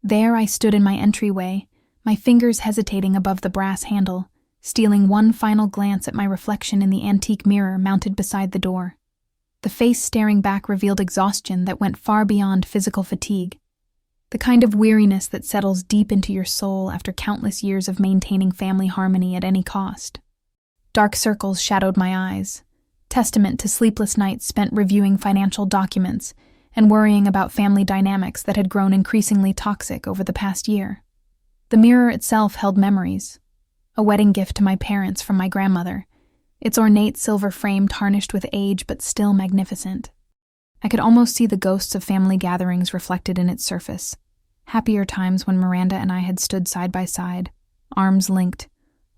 There I stood in my entryway, my fingers hesitating above the brass handle, stealing one final glance at my reflection in the antique mirror mounted beside the door. The face staring back revealed exhaustion that went far beyond physical fatigue, the kind of weariness that settles deep into your soul after countless years of maintaining family harmony at any cost. Dark circles shadowed my eyes, testament to sleepless nights spent reviewing financial documents and worrying about family dynamics that had grown increasingly toxic over the past year. The mirror itself held memories, a wedding gift to my parents from my grandmother, its ornate silver frame tarnished with age but still magnificent. I could almost see the ghosts of family gatherings reflected in its surface, happier times when Miranda and I had stood side by side, arms linked,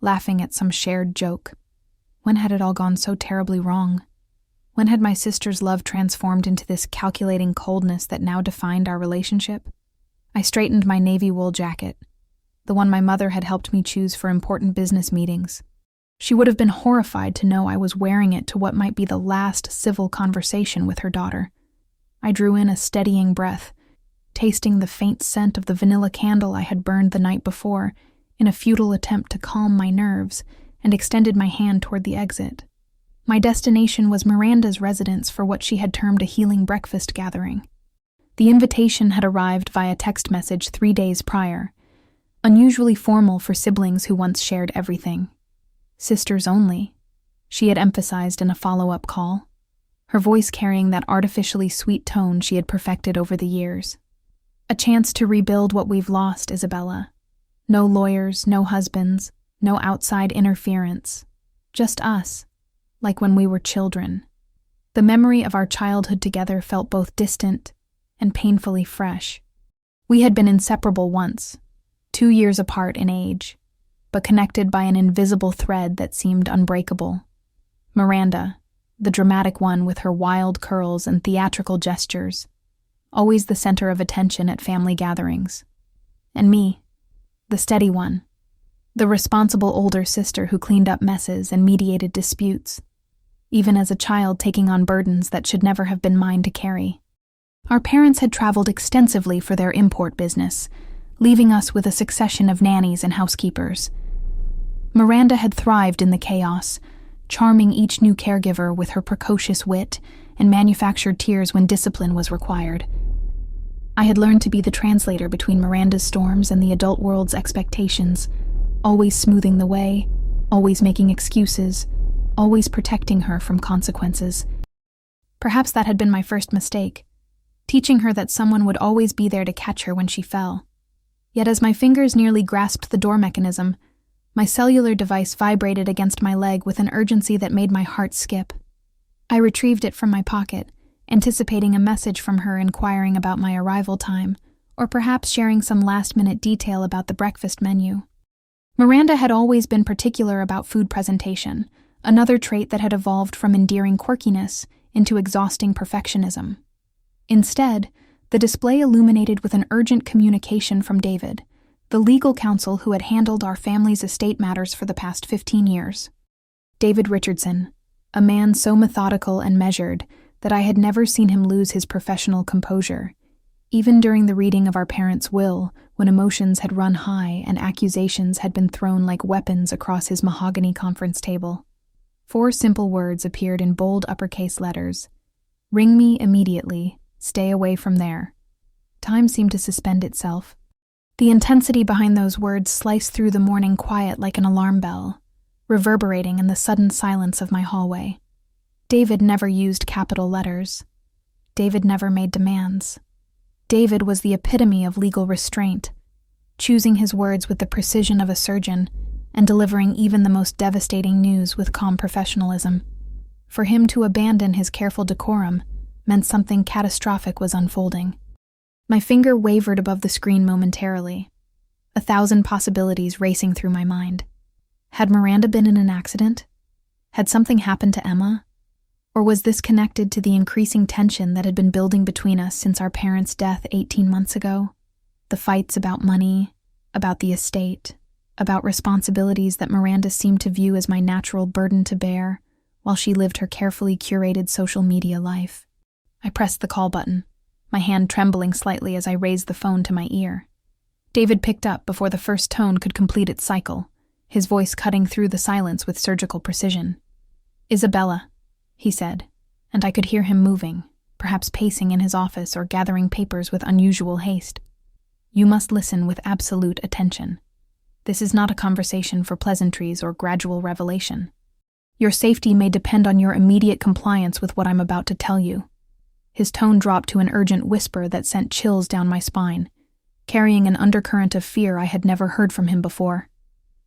laughing at some shared joke. When had it all gone so terribly wrong? When had my sister's love transformed into this calculating coldness that now defined our relationship? I straightened my navy wool jacket, the one my mother had helped me choose for important business meetings. She would have been horrified to know I was wearing it to what might be the last civil conversation with her daughter. I drew in a steadying breath, tasting the faint scent of the vanilla candle I had burned the night before in a futile attempt to calm my nerves, and extended my hand toward the exit. My destination was Miranda's residence for what she had termed a healing breakfast gathering. The invitation had arrived via text message 3 days prior, unusually formal for siblings who once shared everything. Sisters only, she had emphasized in a follow-up call, her voice carrying that artificially sweet tone she had perfected over the years. A chance to rebuild what we've lost, Isabella. No lawyers, no husbands, no outside interference. Just us, like when we were children. The memory of our childhood together felt both distant and painfully fresh. We had been inseparable once, 2 years apart in age, but connected by an invisible thread that seemed unbreakable. Miranda, the dramatic one with her wild curls and theatrical gestures, always the center of attention at family gatherings. And me, the steady one, the responsible older sister who cleaned up messes and mediated disputes, even as a child taking on burdens that should never have been mine to carry. Our parents had traveled extensively for their import business, leaving us with a succession of nannies and housekeepers. Miranda had thrived in the chaos, charming each new caregiver with her precocious wit and manufactured tears when discipline was required. I had learned to be the translator between Miranda's storms and the adult world's expectations, always smoothing the way, always making excuses, always protecting her from consequences. Perhaps that had been my first mistake, teaching her that someone would always be there to catch her when she fell. Yet as my fingers nearly grasped the door mechanism, my cellular device vibrated against my leg with an urgency that made my heart skip. I retrieved it from my pocket, anticipating a message from her inquiring about my arrival time, or perhaps sharing some last-minute detail about the breakfast menu. Miranda had always been particular about food presentation, another trait that had evolved from endearing quirkiness into exhausting perfectionism. Instead, the display illuminated with an urgent communication from David, the legal counsel who had handled our family's estate matters for the past 15 years. David Richardson, a man so methodical and measured that I had never seen him lose his professional composure, even during the reading of our parents' will, when emotions had run high and accusations had been thrown like weapons across his mahogany conference table. 4 simple words appeared in bold uppercase letters. Ring me immediately. Stay away from there. Time seemed to suspend itself. The intensity behind those words sliced through the morning quiet like an alarm bell, reverberating in the sudden silence of my hallway. David never used capital letters. David never made demands. David was the epitome of legal restraint, choosing his words with the precision of a surgeon and delivering even the most devastating news with calm professionalism. For him to abandon his careful decorum meant something catastrophic was unfolding. My finger wavered above the screen momentarily, 1,000 possibilities racing through my mind. Had Miranda been in an accident? Had something happened to Emma? Or was this connected to the increasing tension that had been building between us since our parents' death 18 months ago? The fights about money, about the estate, about responsibilities that Miranda seemed to view as my natural burden to bear, while she lived her carefully curated social media life. I pressed the call button, my hand trembling slightly as I raised the phone to my ear. David picked up before the first tone could complete its cycle, his voice cutting through the silence with surgical precision. "Isabella," he said, and I could hear him moving, perhaps pacing in his office or gathering papers with unusual haste. "You must listen with absolute attention. This is not a conversation for pleasantries or gradual revelation. Your safety may depend on your immediate compliance with what I'm about to tell you." His tone dropped to an urgent whisper that sent chills down my spine, carrying an undercurrent of fear I had never heard from him before.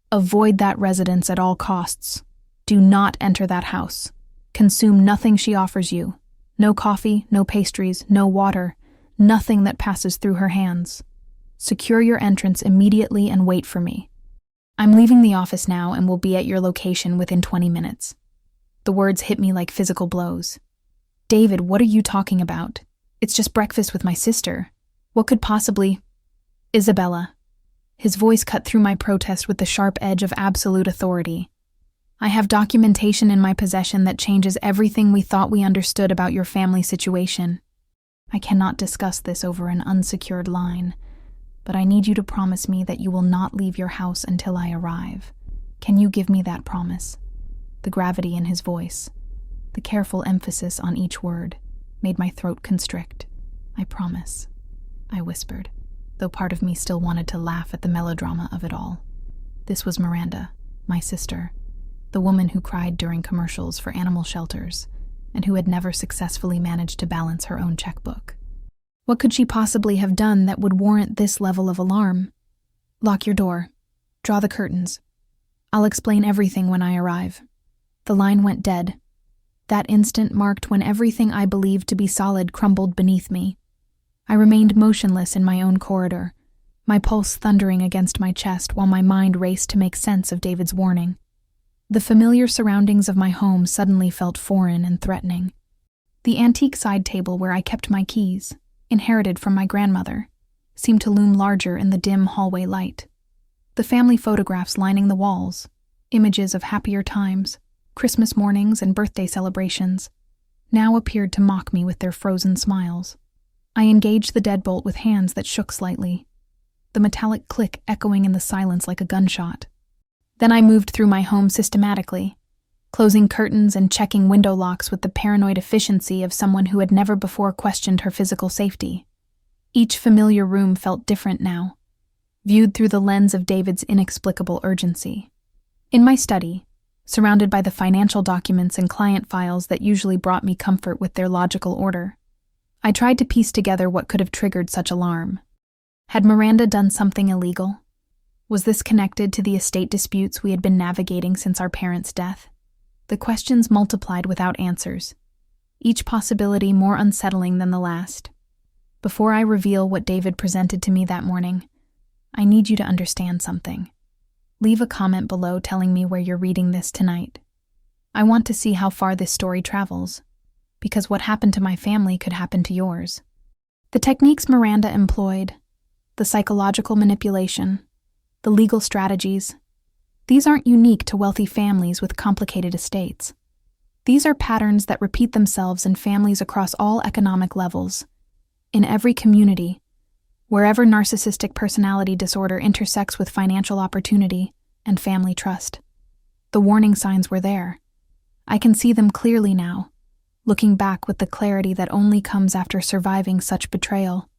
"Avoid that residence at all costs. Do not enter that house. Consume nothing she offers you. No coffee, no pastries, no water, nothing that passes through her hands. Secure your entrance immediately and wait for me. I'm leaving the office now and will be at your location within 20 minutes. The words hit me like physical blows. "David, what are you talking about? It's just breakfast with my sister. What could possibly—" "Isabella." His voice cut through my protest with the sharp edge of absolute authority. "I have documentation in my possession that changes everything we thought we understood about your family situation. I cannot discuss this over an unsecured line, but I need you to promise me that you will not leave your house until I arrive. Can you give me that promise?" The gravity in his voice, the careful emphasis on each word, made my throat constrict. "I promise," I whispered, though part of me still wanted to laugh at the melodrama of it all. This was Miranda, my sister, the woman who cried during commercials for animal shelters, and who had never successfully managed to balance her own checkbook. What could she possibly have done that would warrant this level of alarm? "Lock your door. Draw the curtains. I'll explain everything when I arrive." The line went dead. That instant marked when everything I believed to be solid crumbled beneath me. I remained motionless in my own corridor, my pulse thundering against my chest while my mind raced to make sense of David's warning. The familiar surroundings of my home suddenly felt foreign and threatening. The antique side table where I kept my keys, inherited from my grandmother, seemed to loom larger in the dim hallway light. The family photographs lining the walls, images of happier times, Christmas mornings and birthday celebrations, now appeared to mock me with their frozen smiles. I engaged the deadbolt with hands that shook slightly, the metallic click echoing in the silence like a gunshot. Then I moved through my home systematically, closing curtains and checking window locks with the paranoid efficiency of someone who had never before questioned her physical safety. Each familiar room felt different now, viewed through the lens of David's inexplicable urgency. In my study, surrounded by the financial documents and client files that usually brought me comfort with their logical order, I tried to piece together what could have triggered such alarm. Had Miranda done something illegal? Was this connected to the estate disputes we had been navigating since our parents' death? The questions multiplied without answers, each possibility more unsettling than the last. Before I reveal what David presented to me that morning, I need you to understand something. Leave a comment below telling me where you're reading this tonight. I want to see how far this story travels, because what happened to my family could happen to yours. The techniques Miranda employed, the psychological manipulation, the legal strategies, these aren't unique to wealthy families with complicated estates. These are patterns that repeat themselves in families across all economic levels, in every community, wherever narcissistic personality disorder intersects with financial opportunity and family trust. The warning signs were there. I can see them clearly now, looking back with the clarity that only comes after surviving such betrayal.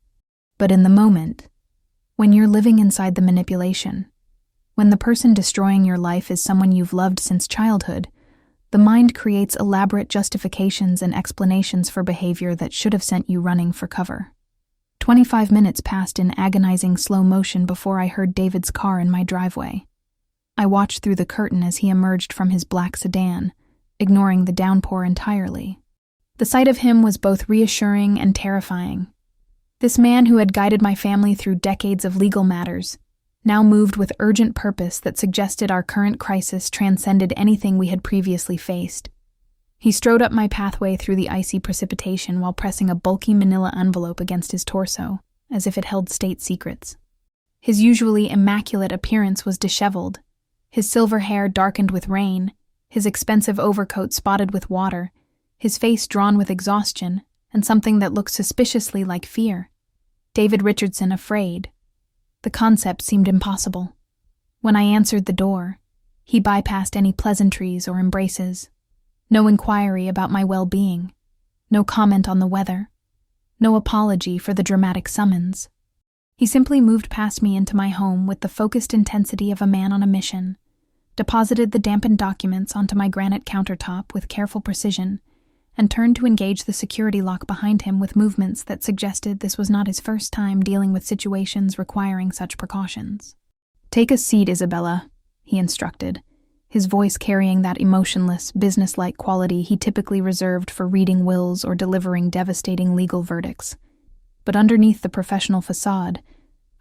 But in the moment, when you're living inside the manipulation, when the person destroying your life is someone you've loved since childhood, the mind creates elaborate justifications and explanations for behavior that should have sent you running for cover. 25 minutes passed in agonizing slow motion before I heard David's car in my driveway. I watched through the curtain as he emerged from his black sedan, ignoring the downpour entirely. The sight of him was both reassuring and terrifying. This man who had guided my family through decades of legal matters now moved with urgent purpose that suggested our current crisis transcended anything we had previously faced. He strode up my pathway through the icy precipitation while pressing a bulky manila envelope against his torso, as if it held state secrets. His usually immaculate appearance was disheveled, his silver hair darkened with rain, his expensive overcoat spotted with water, his face drawn with exhaustion, and something that looked suspiciously like fear. David Richardson afraid. The concept seemed impossible. When I answered the door, he bypassed any pleasantries or embraces. No inquiry about my well-being. No comment on the weather. No apology for the dramatic summons. He simply moved past me into my home with the focused intensity of a man on a mission, deposited the dampened documents onto my granite countertop with careful precision, and turned to engage the security lock behind him with movements that suggested this was not his first time dealing with situations requiring such precautions. "Take a seat, Isabella," he instructed, his voice carrying that emotionless, businesslike quality he typically reserved for reading wills or delivering devastating legal verdicts. But underneath the professional facade,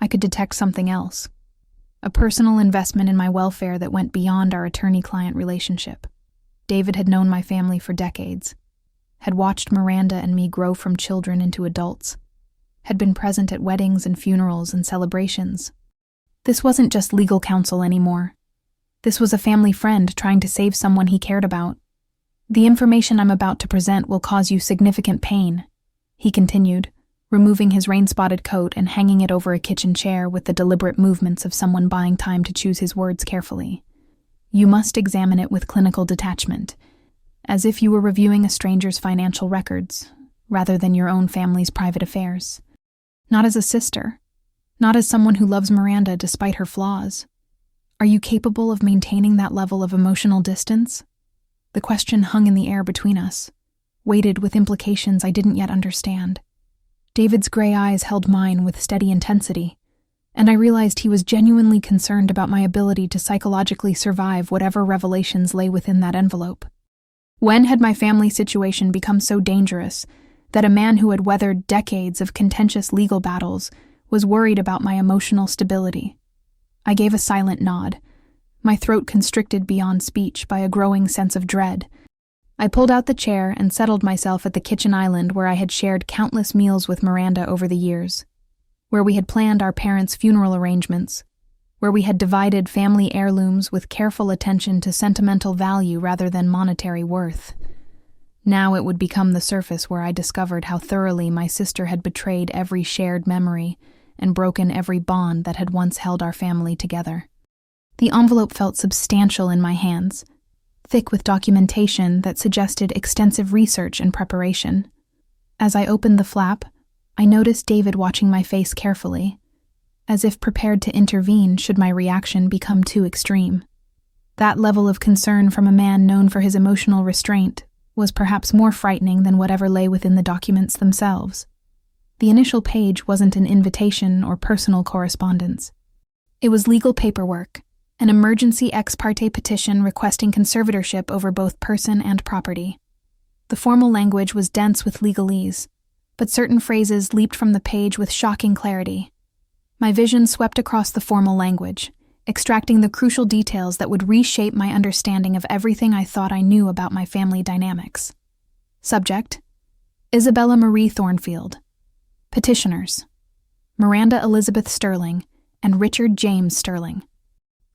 I could detect something else. A personal investment in my welfare that went beyond our attorney-client relationship. David had known my family for decades, had watched Miranda and me grow from children into adults, had been present at weddings and funerals and celebrations. This wasn't just legal counsel anymore. This was a family friend trying to save someone he cared about. "The information I'm about to present will cause you significant pain," he continued, removing his rain-spotted coat and hanging it over a kitchen chair with the deliberate movements of someone buying time to choose his words carefully. "You must examine it with clinical detachment, as if you were reviewing a stranger's financial records, rather than your own family's private affairs. Not as a sister, not as someone who loves Miranda despite her flaws. Are you capable of maintaining that level of emotional distance?" The question hung in the air between us, weighted with implications I didn't yet understand. David's gray eyes held mine with steady intensity, and I realized he was genuinely concerned about my ability to psychologically survive whatever revelations lay within that envelope. When had my family situation become so dangerous that a man who had weathered decades of contentious legal battles was worried about my emotional stability? I gave a silent nod, my throat constricted beyond speech by a growing sense of dread. I pulled out the chair and settled myself at the kitchen island where I had shared countless meals with Miranda over the years, where we had planned our parents' funeral arrangements, where we had divided family heirlooms with careful attention to sentimental value rather than monetary worth. Now it would become the surface where I discovered how thoroughly my sister had betrayed every shared memory and broken every bond that had once held our family together. The envelope felt substantial in my hands, thick with documentation that suggested extensive research and preparation. As I opened the flap, I noticed David watching my face carefully, as if prepared to intervene should my reaction become too extreme. That level of concern from a man known for his emotional restraint was perhaps more frightening than whatever lay within the documents themselves. The initial page wasn't an invitation or personal correspondence. It was legal paperwork, an emergency ex parte petition requesting conservatorship over both person and property. The formal language was dense with legalese, but certain phrases leaped from the page with shocking clarity. My vision swept across the formal language, extracting the crucial details that would reshape my understanding of everything I thought I knew about my family dynamics. Subject: Isabella Marie Thornfield. Petitioners: Miranda Elizabeth Sterling and Richard James Sterling.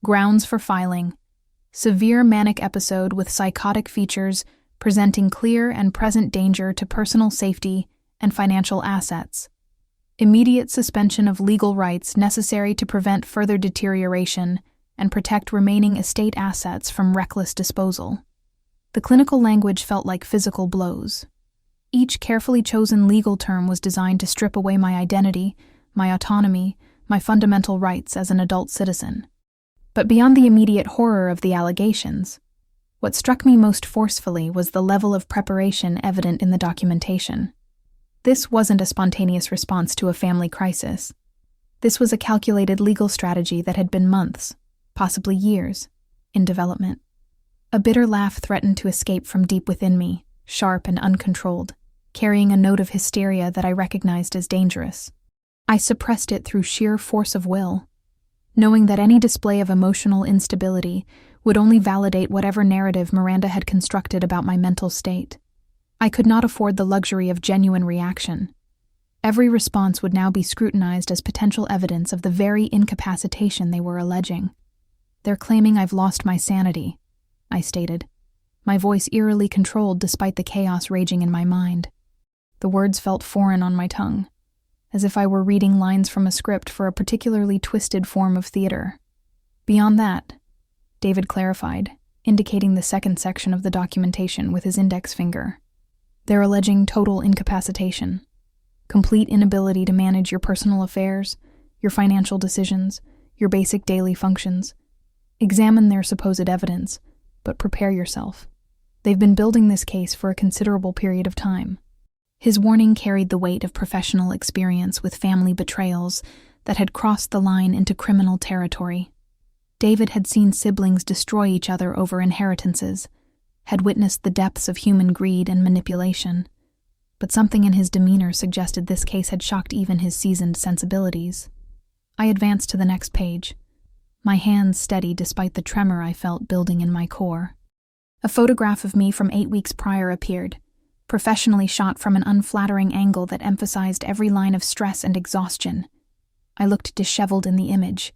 Grounds for filing: severe manic episode with psychotic features presenting clear and present danger to personal safety and financial assets. Immediate suspension of legal rights necessary to prevent further deterioration and protect remaining estate assets from reckless disposal. The clinical language felt like physical blows. Each carefully chosen legal term was designed to strip away my identity, my autonomy, my fundamental rights as an adult citizen. But beyond the immediate horror of the allegations, what struck me most forcefully was the level of preparation evident in the documentation. This wasn't a spontaneous response to a family crisis. This was a calculated legal strategy that had been months, possibly years, in development. A bitter laugh threatened to escape from deep within me, sharp and uncontrolled, carrying a note of hysteria that I recognized as dangerous. I suppressed it through sheer force of will, knowing that any display of emotional instability would only validate whatever narrative Miranda had constructed about my mental state. I could not afford the luxury of genuine reaction. Every response would now be scrutinized as potential evidence of the very incapacitation they were alleging. "They're claiming I've lost my sanity," I stated, my voice eerily controlled despite the chaos raging in my mind. The words felt foreign on my tongue, as if I were reading lines from a script for a particularly twisted form of theater. Beyond that, David clarified, indicating the second section of the documentation with his index finger. They're alleging total incapacitation, complete inability to manage your personal affairs, your financial decisions, your basic daily functions. Examine their supposed evidence, but prepare yourself. They've been building this case for a considerable period of time. His warning carried the weight of professional experience with family betrayals that had crossed the line into criminal territory. David had seen siblings destroy each other over inheritances, had witnessed the depths of human greed and manipulation, but something in his demeanor suggested this case had shocked even his seasoned sensibilities. I advanced to the next page, my hands steady despite the tremor I felt building in my core. A photograph of me from 8 weeks prior appeared, professionally shot from an unflattering angle that emphasized every line of stress and exhaustion. I looked disheveled in the image,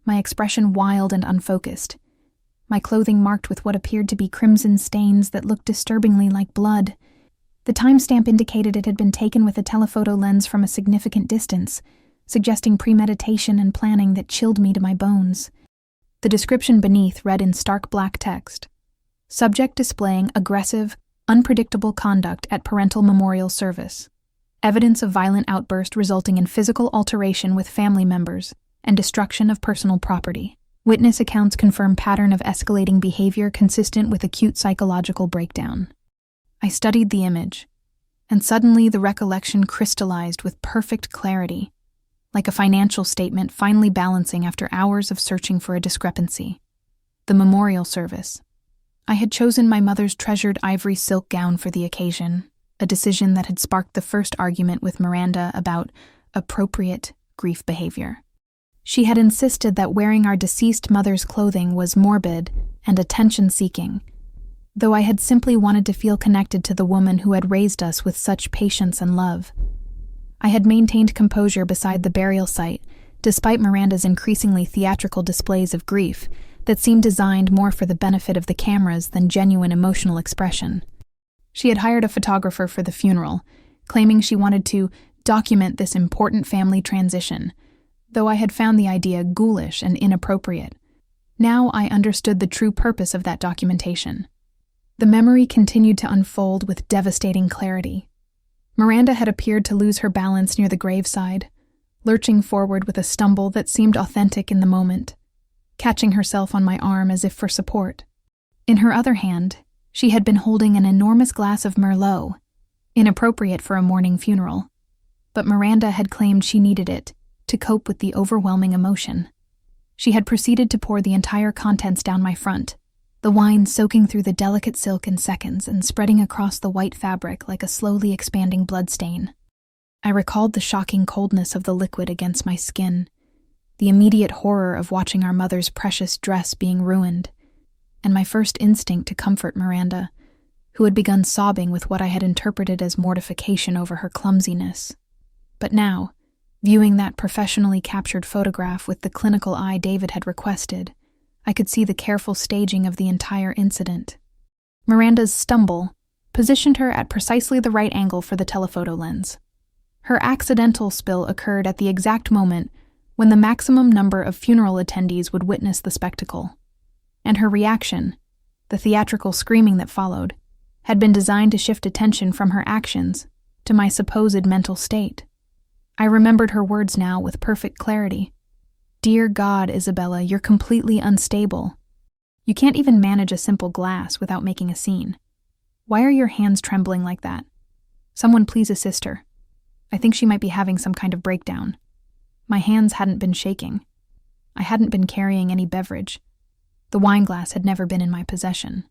my expression wild and unfocused, my clothing marked with what appeared to be crimson stains that looked disturbingly like blood. The timestamp indicated it had been taken with a telephoto lens from a significant distance, suggesting premeditation and planning that chilled me to my bones. The description beneath read in stark black text, "Subject displaying aggressive, unpredictable conduct at parental memorial service. Evidence of violent outburst resulting in physical alteration with family members and destruction of personal property. Witness accounts confirm pattern of escalating behavior consistent with acute psychological breakdown." I studied the image, and suddenly the recollection crystallized with perfect clarity, like a financial statement finally balancing after hours of searching for a discrepancy. The memorial service. I had chosen my mother's treasured ivory silk gown for the occasion, a decision that had sparked the first argument with Miranda about appropriate grief behavior. She had insisted that wearing our deceased mother's clothing was morbid and attention-seeking, though I had simply wanted to feel connected to the woman who had raised us with such patience and love. I had maintained composure beside the burial site, despite Miranda's increasingly theatrical displays of grief that seemed designed more for the benefit of the cameras than genuine emotional expression. She had hired a photographer for the funeral, claiming she wanted to document this important family transition, though I had found the idea ghoulish and inappropriate. Now I understood the true purpose of that documentation. The memory continued to unfold with devastating clarity. Miranda had appeared to lose her balance near the graveside, lurching forward with a stumble that seemed authentic in the moment, catching herself on my arm as if for support. In her other hand, she had been holding an enormous glass of Merlot, inappropriate for a mourning funeral, but Miranda had claimed she needed it to cope with the overwhelming emotion. She had proceeded to pour the entire contents down my front, the wine soaking through the delicate silk in seconds and spreading across the white fabric like a slowly expanding bloodstain. I recalled the shocking coldness of the liquid against my skin, the immediate horror of watching our mother's precious dress being ruined, and my first instinct to comfort Miranda, who had begun sobbing with what I had interpreted as mortification over her clumsiness. But now, viewing that professionally captured photograph with the clinical eye David had requested, I could see the careful staging of the entire incident. Miranda's stumble positioned her at precisely the right angle for the telephoto lens. Her accidental spill occurred at the exact moment when the maximum number of funeral attendees would witness the spectacle. And her reaction, the theatrical screaming that followed, had been designed to shift attention from her actions to my supposed mental state. I remembered her words now with perfect clarity. "Dear God, Isabella, you're completely unstable. You can't even manage a simple glass without making a scene. Why are your hands trembling like that? Someone please assist her. I think she might be having some kind of breakdown." My hands hadn't been shaking. I hadn't been carrying any beverage. The wine glass had never been in my possession.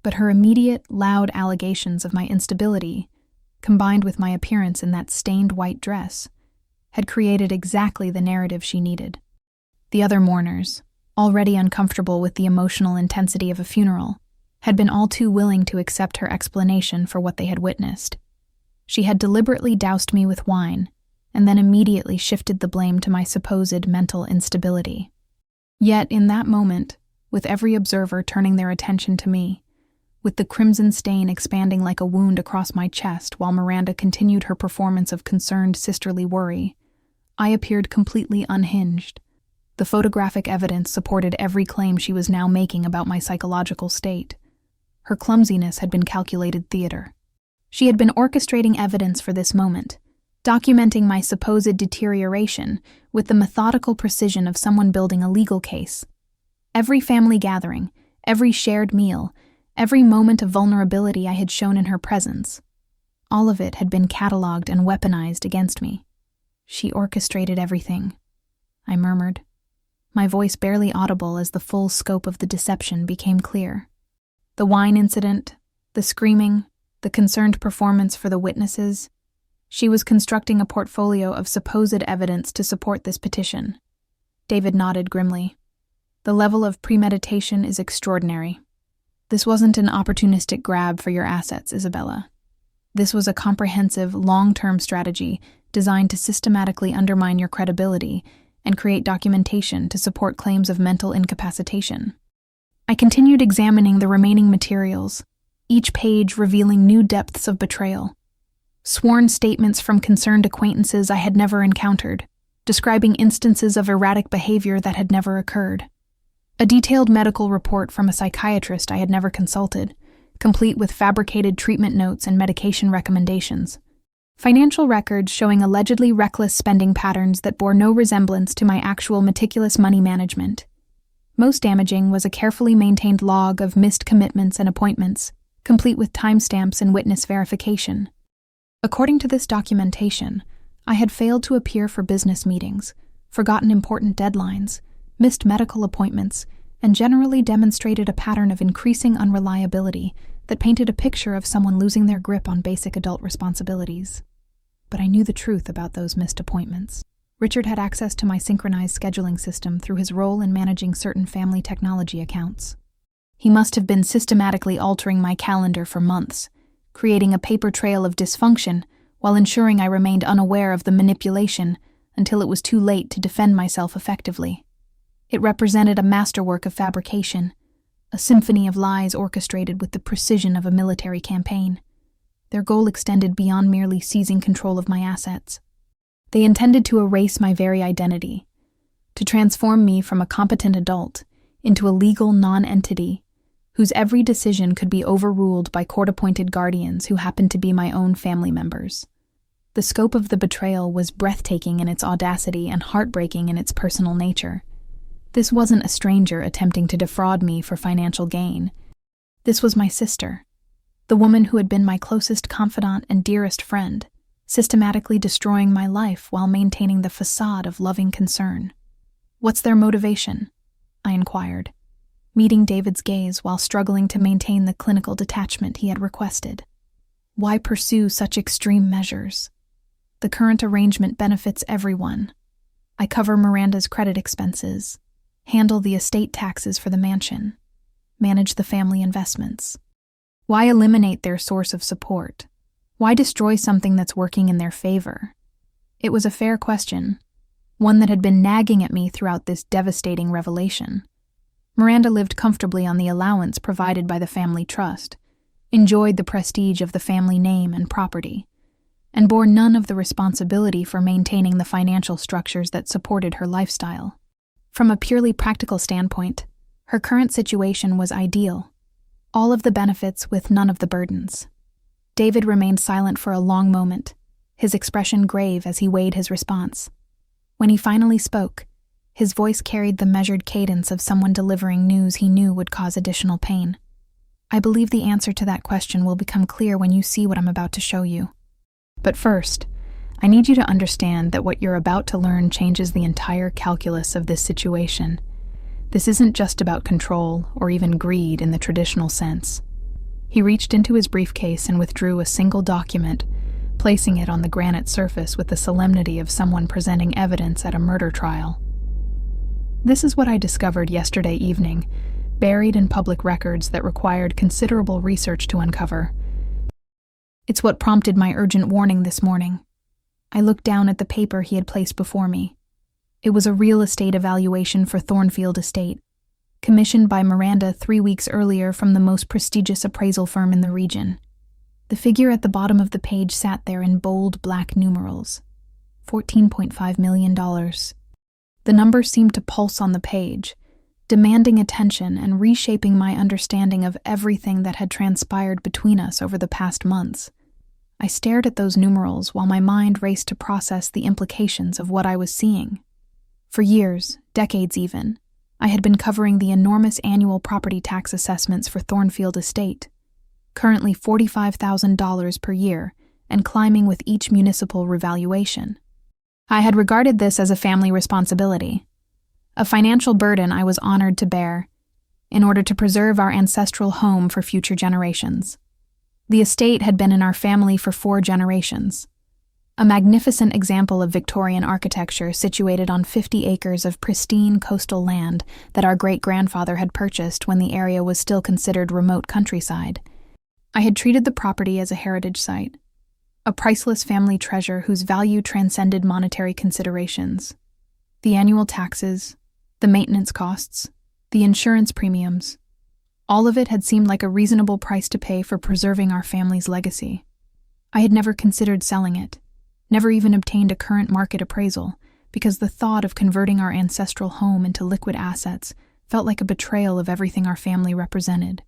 But her immediate, loud allegations of my instability, combined with my appearance in that stained white dress, had created exactly the narrative she needed. The other mourners, already uncomfortable with the emotional intensity of a funeral, had been all too willing to accept her explanation for what they had witnessed. She had deliberately doused me with wine, and then immediately shifted the blame to my supposed mental instability. Yet in that moment, with every observer turning their attention to me, with the crimson stain expanding like a wound across my chest while Miranda continued her performance of concerned sisterly worry. I appeared completely unhinged. The photographic evidence supported every claim she was now making about my psychological state. Her clumsiness had been calculated theater. She had been orchestrating evidence for this moment, documenting my supposed deterioration with the methodical precision of someone building a legal case. Every family gathering, every shared meal, every moment of vulnerability I had shown in her presence, all of it had been catalogued and weaponized against me. She orchestrated everything, I murmured, my voice barely audible as the full scope of the deception became clear. The wine incident, the screaming, the concerned performance for the witnesses. She was constructing a portfolio of supposed evidence to support this petition. David nodded grimly. The level of premeditation is extraordinary. This wasn't an opportunistic grab for your assets, Isabella. This was a comprehensive, long-term strategy designed to systematically undermine your credibility and create documentation to support claims of mental incapacitation. I continued examining the remaining materials, each page revealing new depths of betrayal. Sworn statements from concerned acquaintances I had never encountered, describing instances of erratic behavior that had never occurred. A detailed medical report from a psychiatrist I had never consulted, complete with fabricated treatment notes and medication recommendations. Financial records showing allegedly reckless spending patterns that bore no resemblance to my actual meticulous money management. Most damaging was a carefully maintained log of missed commitments and appointments, complete with timestamps and witness verification. According to this documentation, I had failed to appear for business meetings, forgotten important deadlines, missed medical appointments, and generally demonstrated a pattern of increasing unreliability that painted a picture of someone losing their grip on basic adult responsibilities. But I knew the truth about those missed appointments. Richard had access to my synchronized scheduling system through his role in managing certain family technology accounts. He must have been systematically altering my calendar for months, creating a paper trail of dysfunction while ensuring I remained unaware of the manipulation until it was too late to defend myself effectively. It represented a masterwork of fabrication, a symphony of lies orchestrated with the precision of a military campaign. Their goal extended beyond merely seizing control of my assets. They intended to erase my very identity, to transform me from a competent adult into a legal non-entity whose every decision could be overruled by court-appointed guardians who happened to be my own family members. The scope of the betrayal was breathtaking in its audacity and heartbreaking in its personal nature. This wasn't a stranger attempting to defraud me for financial gain. This was my sister, the woman who had been my closest confidant and dearest friend, systematically destroying my life while maintaining the facade of loving concern. "What's their motivation?" I inquired, meeting David's gaze while struggling to maintain the clinical detachment he had requested. "Why pursue such extreme measures? The current arrangement benefits everyone. I cover Miranda's credit expenses, handle the estate taxes for the mansion, manage the family investments. Why eliminate their source of support? Why destroy something that's working in their favor?" It was a fair question, one that had been nagging at me throughout this devastating revelation. Miranda lived comfortably on the allowance provided by the family trust, enjoyed the prestige of the family name and property, and bore none of the responsibility for maintaining the financial structures that supported her lifestyle. From a purely practical standpoint, her current situation was ideal. All of the benefits with none of the burdens. David remained silent for a long moment, his expression grave as he weighed his response. When he finally spoke, his voice carried the measured cadence of someone delivering news he knew would cause additional pain. "I believe the answer to that question will become clear when you see what I'm about to show you. But first, I need you to understand that what you're about to learn changes the entire calculus of this situation. This isn't just about control or even greed in the traditional sense." He reached into his briefcase and withdrew a single document, placing it on the granite surface with the solemnity of someone presenting evidence at a murder trial. "This is what I discovered yesterday evening, buried in public records that required considerable research to uncover. It's what prompted my urgent warning this morning." I looked down at the paper he had placed before me. It was a real estate evaluation for Thornfield Estate, commissioned by Miranda 3 weeks earlier from the most prestigious appraisal firm in the region. The figure at the bottom of the page sat there in bold black numerals: $14.5 million. The number seemed to pulse on the page, demanding attention and reshaping my understanding of everything that had transpired between us over the past months. I stared at those numerals while my mind raced to process the implications of what I was seeing. For years, decades even, I had been covering the enormous annual property tax assessments for Thornfield Estate, currently $45,000 per year and climbing with each municipal revaluation. I had regarded this as a family responsibility, a financial burden I was honored to bear in order to preserve our ancestral home for future generations. The estate had been in our family for 4 generations, a magnificent example of Victorian architecture situated on 50 acres of pristine coastal land that our great-grandfather had purchased when the area was still considered remote countryside. I had treated the property as a heritage site, a priceless family treasure whose value transcended monetary considerations. The annual taxes, the maintenance costs, the insurance premiums, all of it had seemed like a reasonable price to pay for preserving our family's legacy. I had never considered selling it, never even obtained a current market appraisal, because the thought of converting our ancestral home into liquid assets felt like a betrayal of everything our family represented.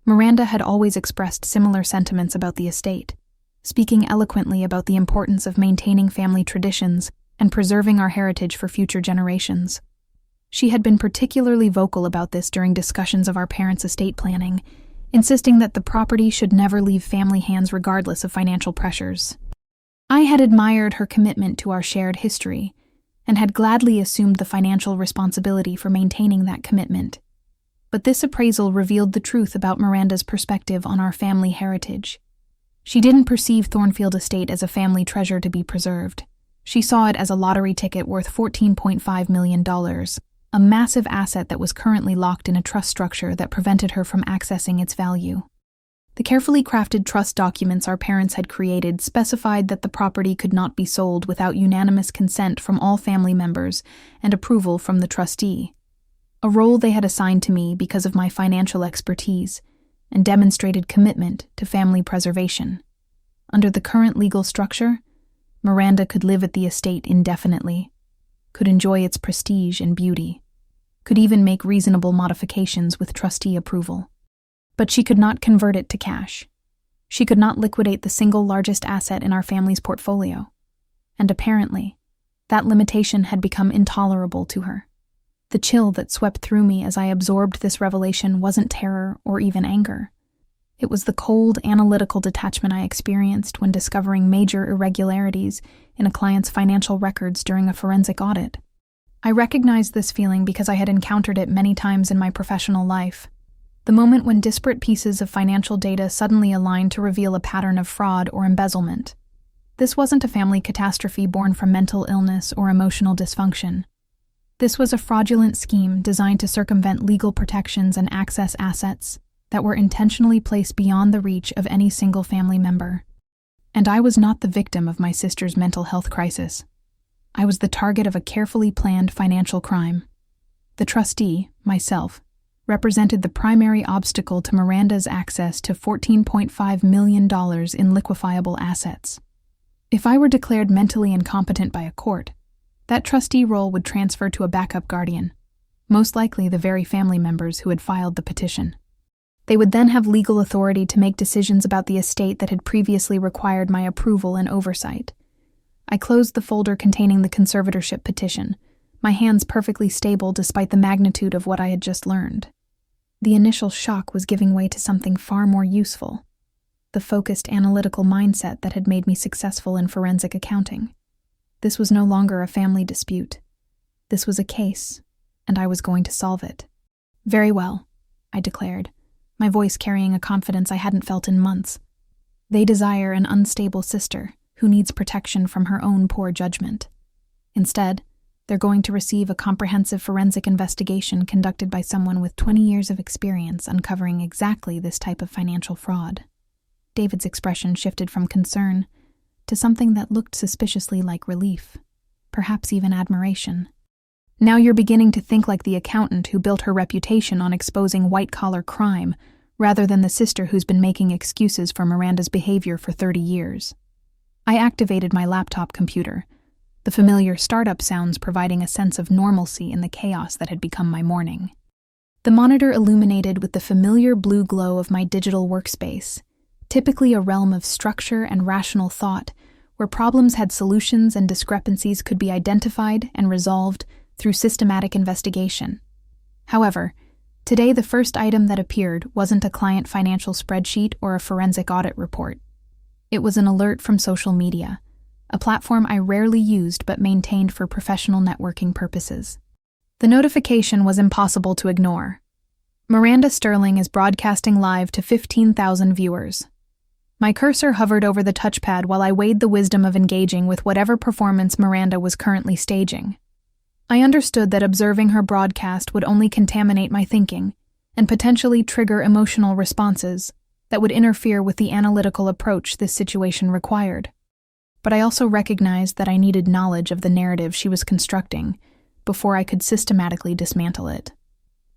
Miranda had always expressed similar sentiments about the estate, speaking eloquently about the importance of maintaining family traditions and preserving our heritage for future generations. She had been particularly vocal about this during discussions of our parents' estate planning, insisting that the property should never leave family hands regardless of financial pressures. I had admired her commitment to our shared history and had gladly assumed the financial responsibility for maintaining that commitment. But this appraisal revealed the truth about Miranda's perspective on our family heritage. She didn't perceive Thornfield Estate as a family treasure to be preserved. She saw it as a lottery ticket worth $14.5 million, a massive asset that was currently locked in a trust structure that prevented her from accessing its value. The carefully crafted trust documents our parents had created specified that the property could not be sold without unanimous consent from all family members and approval from the trustee, a role they had assigned to me because of my financial expertise and demonstrated commitment to family preservation. Under the current legal structure, Miranda could live at the estate indefinitely, could enjoy its prestige and beauty, could even make reasonable modifications with trustee approval. But she could not convert it to cash. She could not liquidate the single largest asset in our family's portfolio. And apparently, that limitation had become intolerable to her. The chill that swept through me as I absorbed this revelation wasn't terror or even anger. It was the cold, analytical detachment I experienced when discovering major irregularities in a client's financial records during a forensic audit. I recognized this feeling because I had encountered it many times in my professional life. The moment when disparate pieces of financial data suddenly aligned to reveal a pattern of fraud or embezzlement. This wasn't a family catastrophe born from mental illness or emotional dysfunction. This was a fraudulent scheme designed to circumvent legal protections and access assets that were intentionally placed beyond the reach of any single family member. And I was not the victim of my sister's mental health crisis. I was the target of a carefully planned financial crime. The trustee, myself, represented the primary obstacle to Miranda's access to $14.5 million in liquefiable assets. If I were declared mentally incompetent by a court, that trustee role would transfer to a backup guardian, most likely the very family members who had filed the petition. They would then have legal authority to make decisions about the estate that had previously required my approval and oversight. I closed the folder containing the conservatorship petition, my hands perfectly stable despite the magnitude of what I had just learned. The initial shock was giving way to something far more useful, the focused analytical mindset that had made me successful in forensic accounting. This was no longer a family dispute. This was a case, and I was going to solve it. "Very well," I declared, my voice carrying a confidence I hadn't felt in months. "They desire an unstable sister who needs protection from her own poor judgment. Instead, they're going to receive a comprehensive forensic investigation conducted by someone with 20 years of experience uncovering exactly this type of financial fraud." David's expression shifted from concern to something that looked suspiciously like relief, perhaps even admiration. Now you're beginning to think like the accountant who built her reputation on exposing white-collar crime, rather than the sister who's been making excuses for Miranda's behavior for 30 years. I activated my laptop computer, the familiar startup sounds providing a sense of normalcy in the chaos that had become my morning. The monitor illuminated with the familiar blue glow of my digital workspace, typically a realm of structure and rational thought, where problems had solutions and discrepancies could be identified and resolved through systematic investigation. However, today the first item that appeared wasn't a client financial spreadsheet or a forensic audit report. It was an alert from social media, a platform I rarely used but maintained for professional networking purposes. The notification was impossible to ignore. Miranda Sterling is broadcasting live to 15,000 viewers. My cursor hovered over the touchpad while I weighed the wisdom of engaging with whatever performance Miranda was currently staging. I understood that observing her broadcast would only contaminate my thinking and potentially trigger emotional responses that would interfere with the analytical approach this situation required. But I also recognized that I needed knowledge of the narrative she was constructing before I could systematically dismantle it.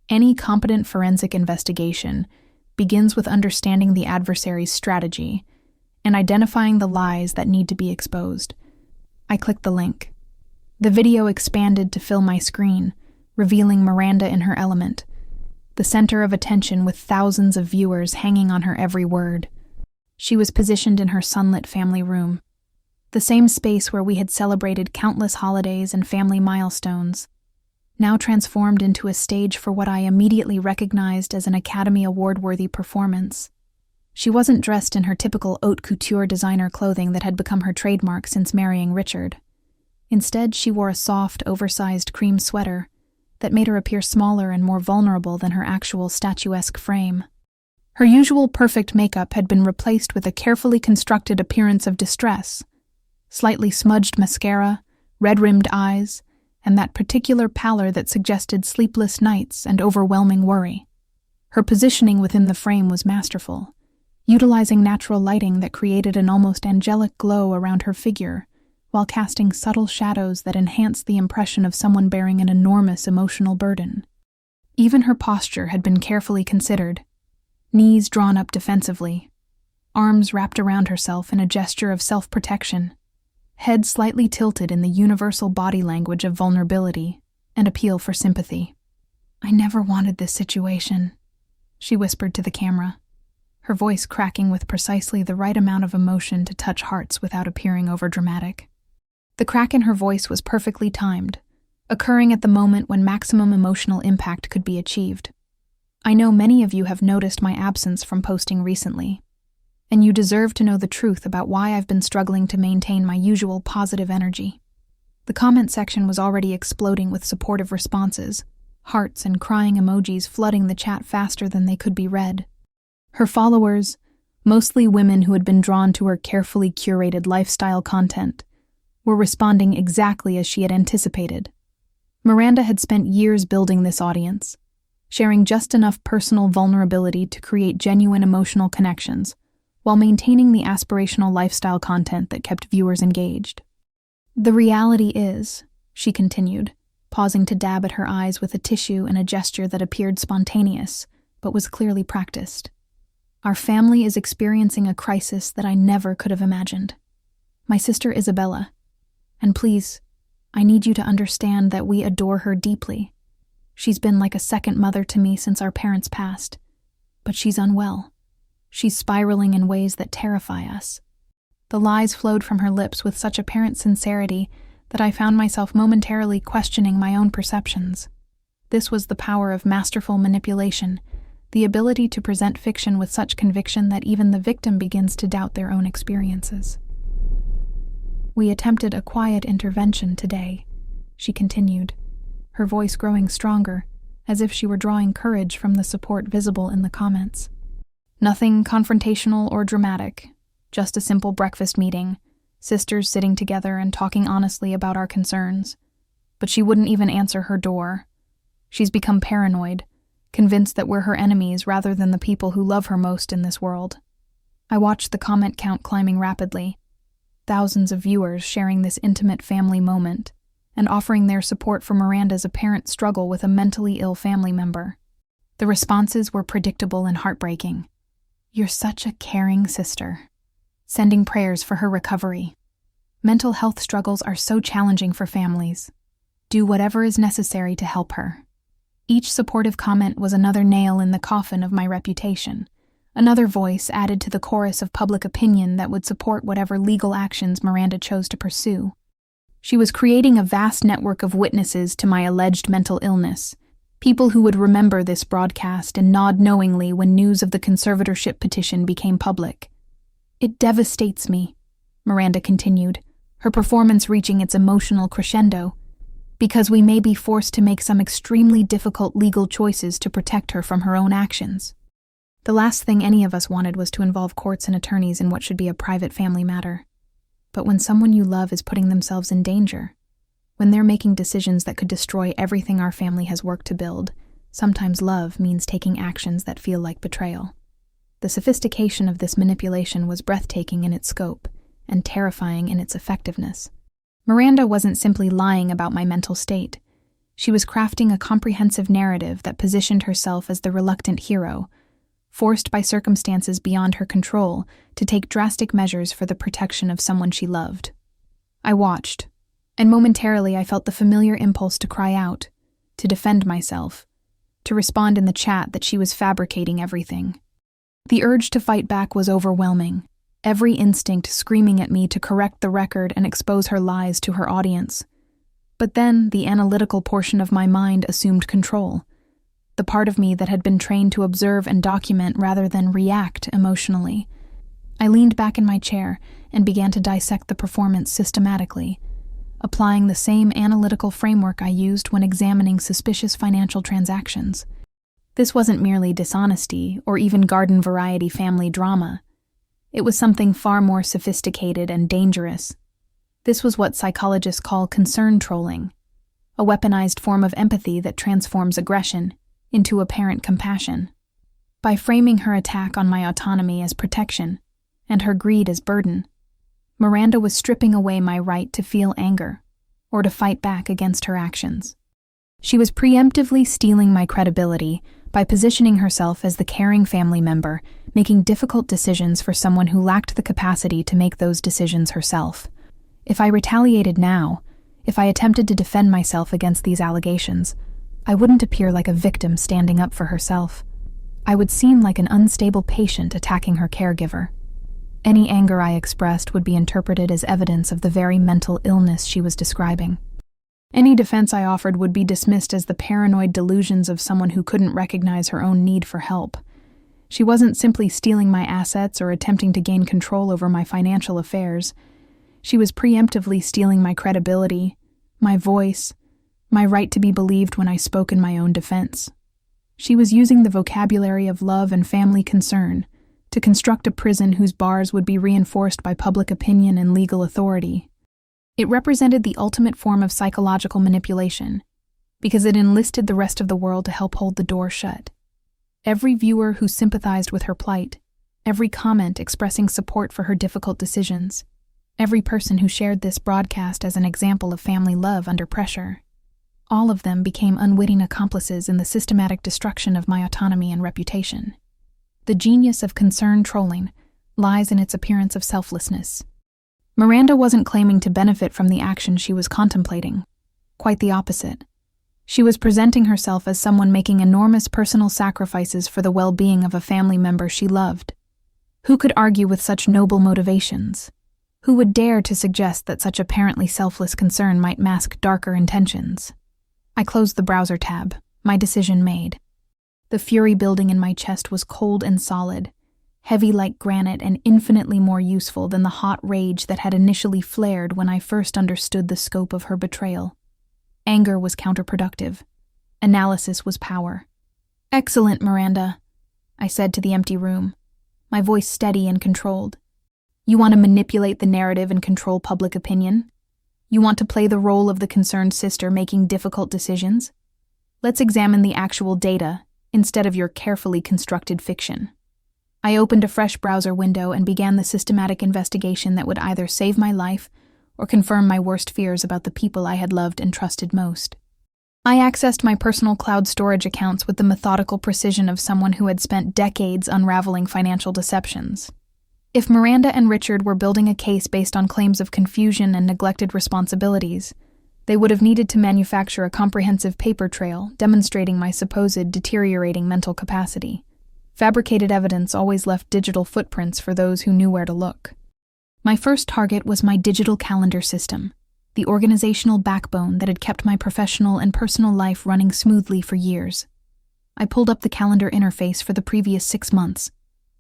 Any competent forensic investigation begins with understanding the adversary's strategy and identifying the lies that need to be exposed. I clicked the link. The video expanded to fill my screen, revealing Miranda in her element, the center of attention with thousands of viewers hanging on her every word. She was positioned in her sunlit family room, the same space where we had celebrated countless holidays and family milestones, now transformed into a stage for what I immediately recognized as an Academy Award-worthy performance. She wasn't dressed in her typical haute couture designer clothing that had become her trademark since marrying Richard. Instead, she wore a soft, oversized cream sweater that made her appear smaller and more vulnerable than her actual statuesque frame. Her usual perfect makeup had been replaced with a carefully constructed appearance of distress, slightly smudged mascara, red-rimmed eyes, and that particular pallor that suggested sleepless nights and overwhelming worry. Her positioning within the frame was masterful, utilizing natural lighting that created an almost angelic glow around her figure, while casting subtle shadows that enhanced the impression of someone bearing an enormous emotional burden. Even her posture had been carefully considered, knees drawn up defensively, arms wrapped around herself in a gesture of self-protection, head slightly tilted in the universal body language of vulnerability and appeal for sympathy. "I never wanted this situation," she whispered to the camera, her voice cracking with precisely the right amount of emotion to touch hearts without appearing overdramatic. The crack in her voice was perfectly timed, occurring at the moment when maximum emotional impact could be achieved. I know many of you have noticed my absence from posting recently, and you deserve to know the truth about why I've been struggling to maintain my usual positive energy. The comment section was already exploding with supportive responses, hearts and crying emojis flooding the chat faster than they could be read. Her followers, mostly women who had been drawn to her carefully curated lifestyle content, were responding exactly as she had anticipated. Miranda had spent years building this audience, sharing just enough personal vulnerability to create genuine emotional connections, while maintaining the aspirational lifestyle content that kept viewers engaged. "The reality is," she continued, pausing to dab at her eyes with a tissue and a gesture that appeared spontaneous, but was clearly practiced, "our family is experiencing a crisis that I never could have imagined. My sister Isabella, and please, I need you to understand that we adore her deeply. She's been like a second mother to me since our parents passed, but she's unwell. She's spiraling in ways that terrify us." The lies flowed from her lips with such apparent sincerity that I found myself momentarily questioning my own perceptions. This was the power of masterful manipulation, the ability to present fiction with such conviction that even the victim begins to doubt their own experiences. "We attempted a quiet intervention today," she continued, her voice growing stronger, as if she were drawing courage from the support visible in the comments. "Nothing confrontational or dramatic, just a simple breakfast meeting, sisters sitting together and talking honestly about our concerns. But she wouldn't even answer her door. She's become paranoid, convinced that we're her enemies rather than the people who love her most in this world." I watched the comment count climbing rapidly, thousands of viewers sharing this intimate family moment, and offering their support for Miranda's apparent struggle with a mentally ill family member. The responses were predictable and heartbreaking. "You're such a caring sister." Sending prayers for her recovery. "Mental health struggles are so challenging for families. Do whatever is necessary to help her." Each supportive comment was another nail in the coffin of my reputation, another voice added to the chorus of public opinion that would support whatever legal actions Miranda chose to pursue. She was creating a vast network of witnesses to my alleged mental illness, people who would remember this broadcast and nod knowingly when news of the conservatorship petition became public. "It devastates me," Miranda continued, her performance reaching its emotional crescendo, "because we may be forced to make some extremely difficult legal choices to protect her from her own actions." The last thing any of us wanted was to involve courts and attorneys in what should be a private family matter. But when someone you love is putting themselves in danger, when they're making decisions that could destroy everything our family has worked to build, sometimes love means taking actions that feel like betrayal. The sophistication of this manipulation was breathtaking in its scope and terrifying in its effectiveness. Miranda wasn't simply lying about my mental state. She was crafting a comprehensive narrative that positioned herself as the reluctant hero, forced by circumstances beyond her control to take drastic measures for the protection of someone she loved. I watched, and momentarily I felt the familiar impulse to cry out, to defend myself, to respond in the chat that she was fabricating everything. The urge to fight back was overwhelming, every instinct screaming at me to correct the record and expose her lies to her audience. But then the analytical portion of my mind assumed control, the part of me that had been trained to observe and document rather than react emotionally. I leaned back in my chair and began to dissect the performance systematically, applying the same analytical framework I used when examining suspicious financial transactions. This wasn't merely dishonesty or even garden-variety family drama. It was something far more sophisticated and dangerous. This was what psychologists call concern trolling, a weaponized form of empathy that transforms aggression into apparent compassion. By framing her attack on my autonomy as protection and her greed as burden, Miranda was stripping away my right to feel anger or to fight back against her actions. She was preemptively stealing my credibility by positioning herself as the caring family member, making difficult decisions for someone who lacked the capacity to make those decisions herself. If I retaliated now, if I attempted to defend myself against these allegations, I wouldn't appear like a victim standing up for herself. I would seem like an unstable patient attacking her caregiver. Any anger I expressed would be interpreted as evidence of the very mental illness she was describing. Any defense I offered would be dismissed as the paranoid delusions of someone who couldn't recognize her own need for help. She wasn't simply stealing my assets or attempting to gain control over my financial affairs. She was preemptively stealing my credibility, my voice, my right to be believed when I spoke in my own defense. She was using the vocabulary of love and family concern to construct a prison whose bars would be reinforced by public opinion and legal authority. It represented the ultimate form of psychological manipulation, because it enlisted the rest of the world to help hold the door shut. Every viewer who sympathized with her plight, every comment expressing support for her difficult decisions, every person who shared this broadcast as an example of family love under pressure, all of them became unwitting accomplices in the systematic destruction of my autonomy and reputation. The genius of concern trolling lies in its appearance of selflessness. Miranda wasn't claiming to benefit from the action she was contemplating. Quite the opposite. She was presenting herself as someone making enormous personal sacrifices for the well-being of a family member she loved. Who could argue with such noble motivations? Who would dare to suggest that such apparently selfless concern might mask darker intentions? I closed the browser tab, my decision made. The fury building in my chest was cold and solid, heavy like granite and infinitely more useful than the hot rage that had initially flared when I first understood the scope of her betrayal. Anger was counterproductive. Analysis was power. "Excellent, Miranda," I said to the empty room, my voice steady and controlled. "You want to manipulate the narrative and control public opinion? You want to play the role of the concerned sister making difficult decisions? Let's examine the actual data instead of your carefully constructed fiction." I opened a fresh browser window and began the systematic investigation that would either save my life or confirm my worst fears about the people I had loved and trusted most. I accessed my personal cloud storage accounts with the methodical precision of someone who had spent decades unraveling financial deceptions. If Miranda and Richard were building a case based on claims of confusion and neglected responsibilities, they would have needed to manufacture a comprehensive paper trail demonstrating my supposed deteriorating mental capacity. Fabricated evidence always left digital footprints for those who knew where to look. My first target was my digital calendar system, the organizational backbone that had kept my professional and personal life running smoothly for years. I pulled up the calendar interface for the previous 6 months,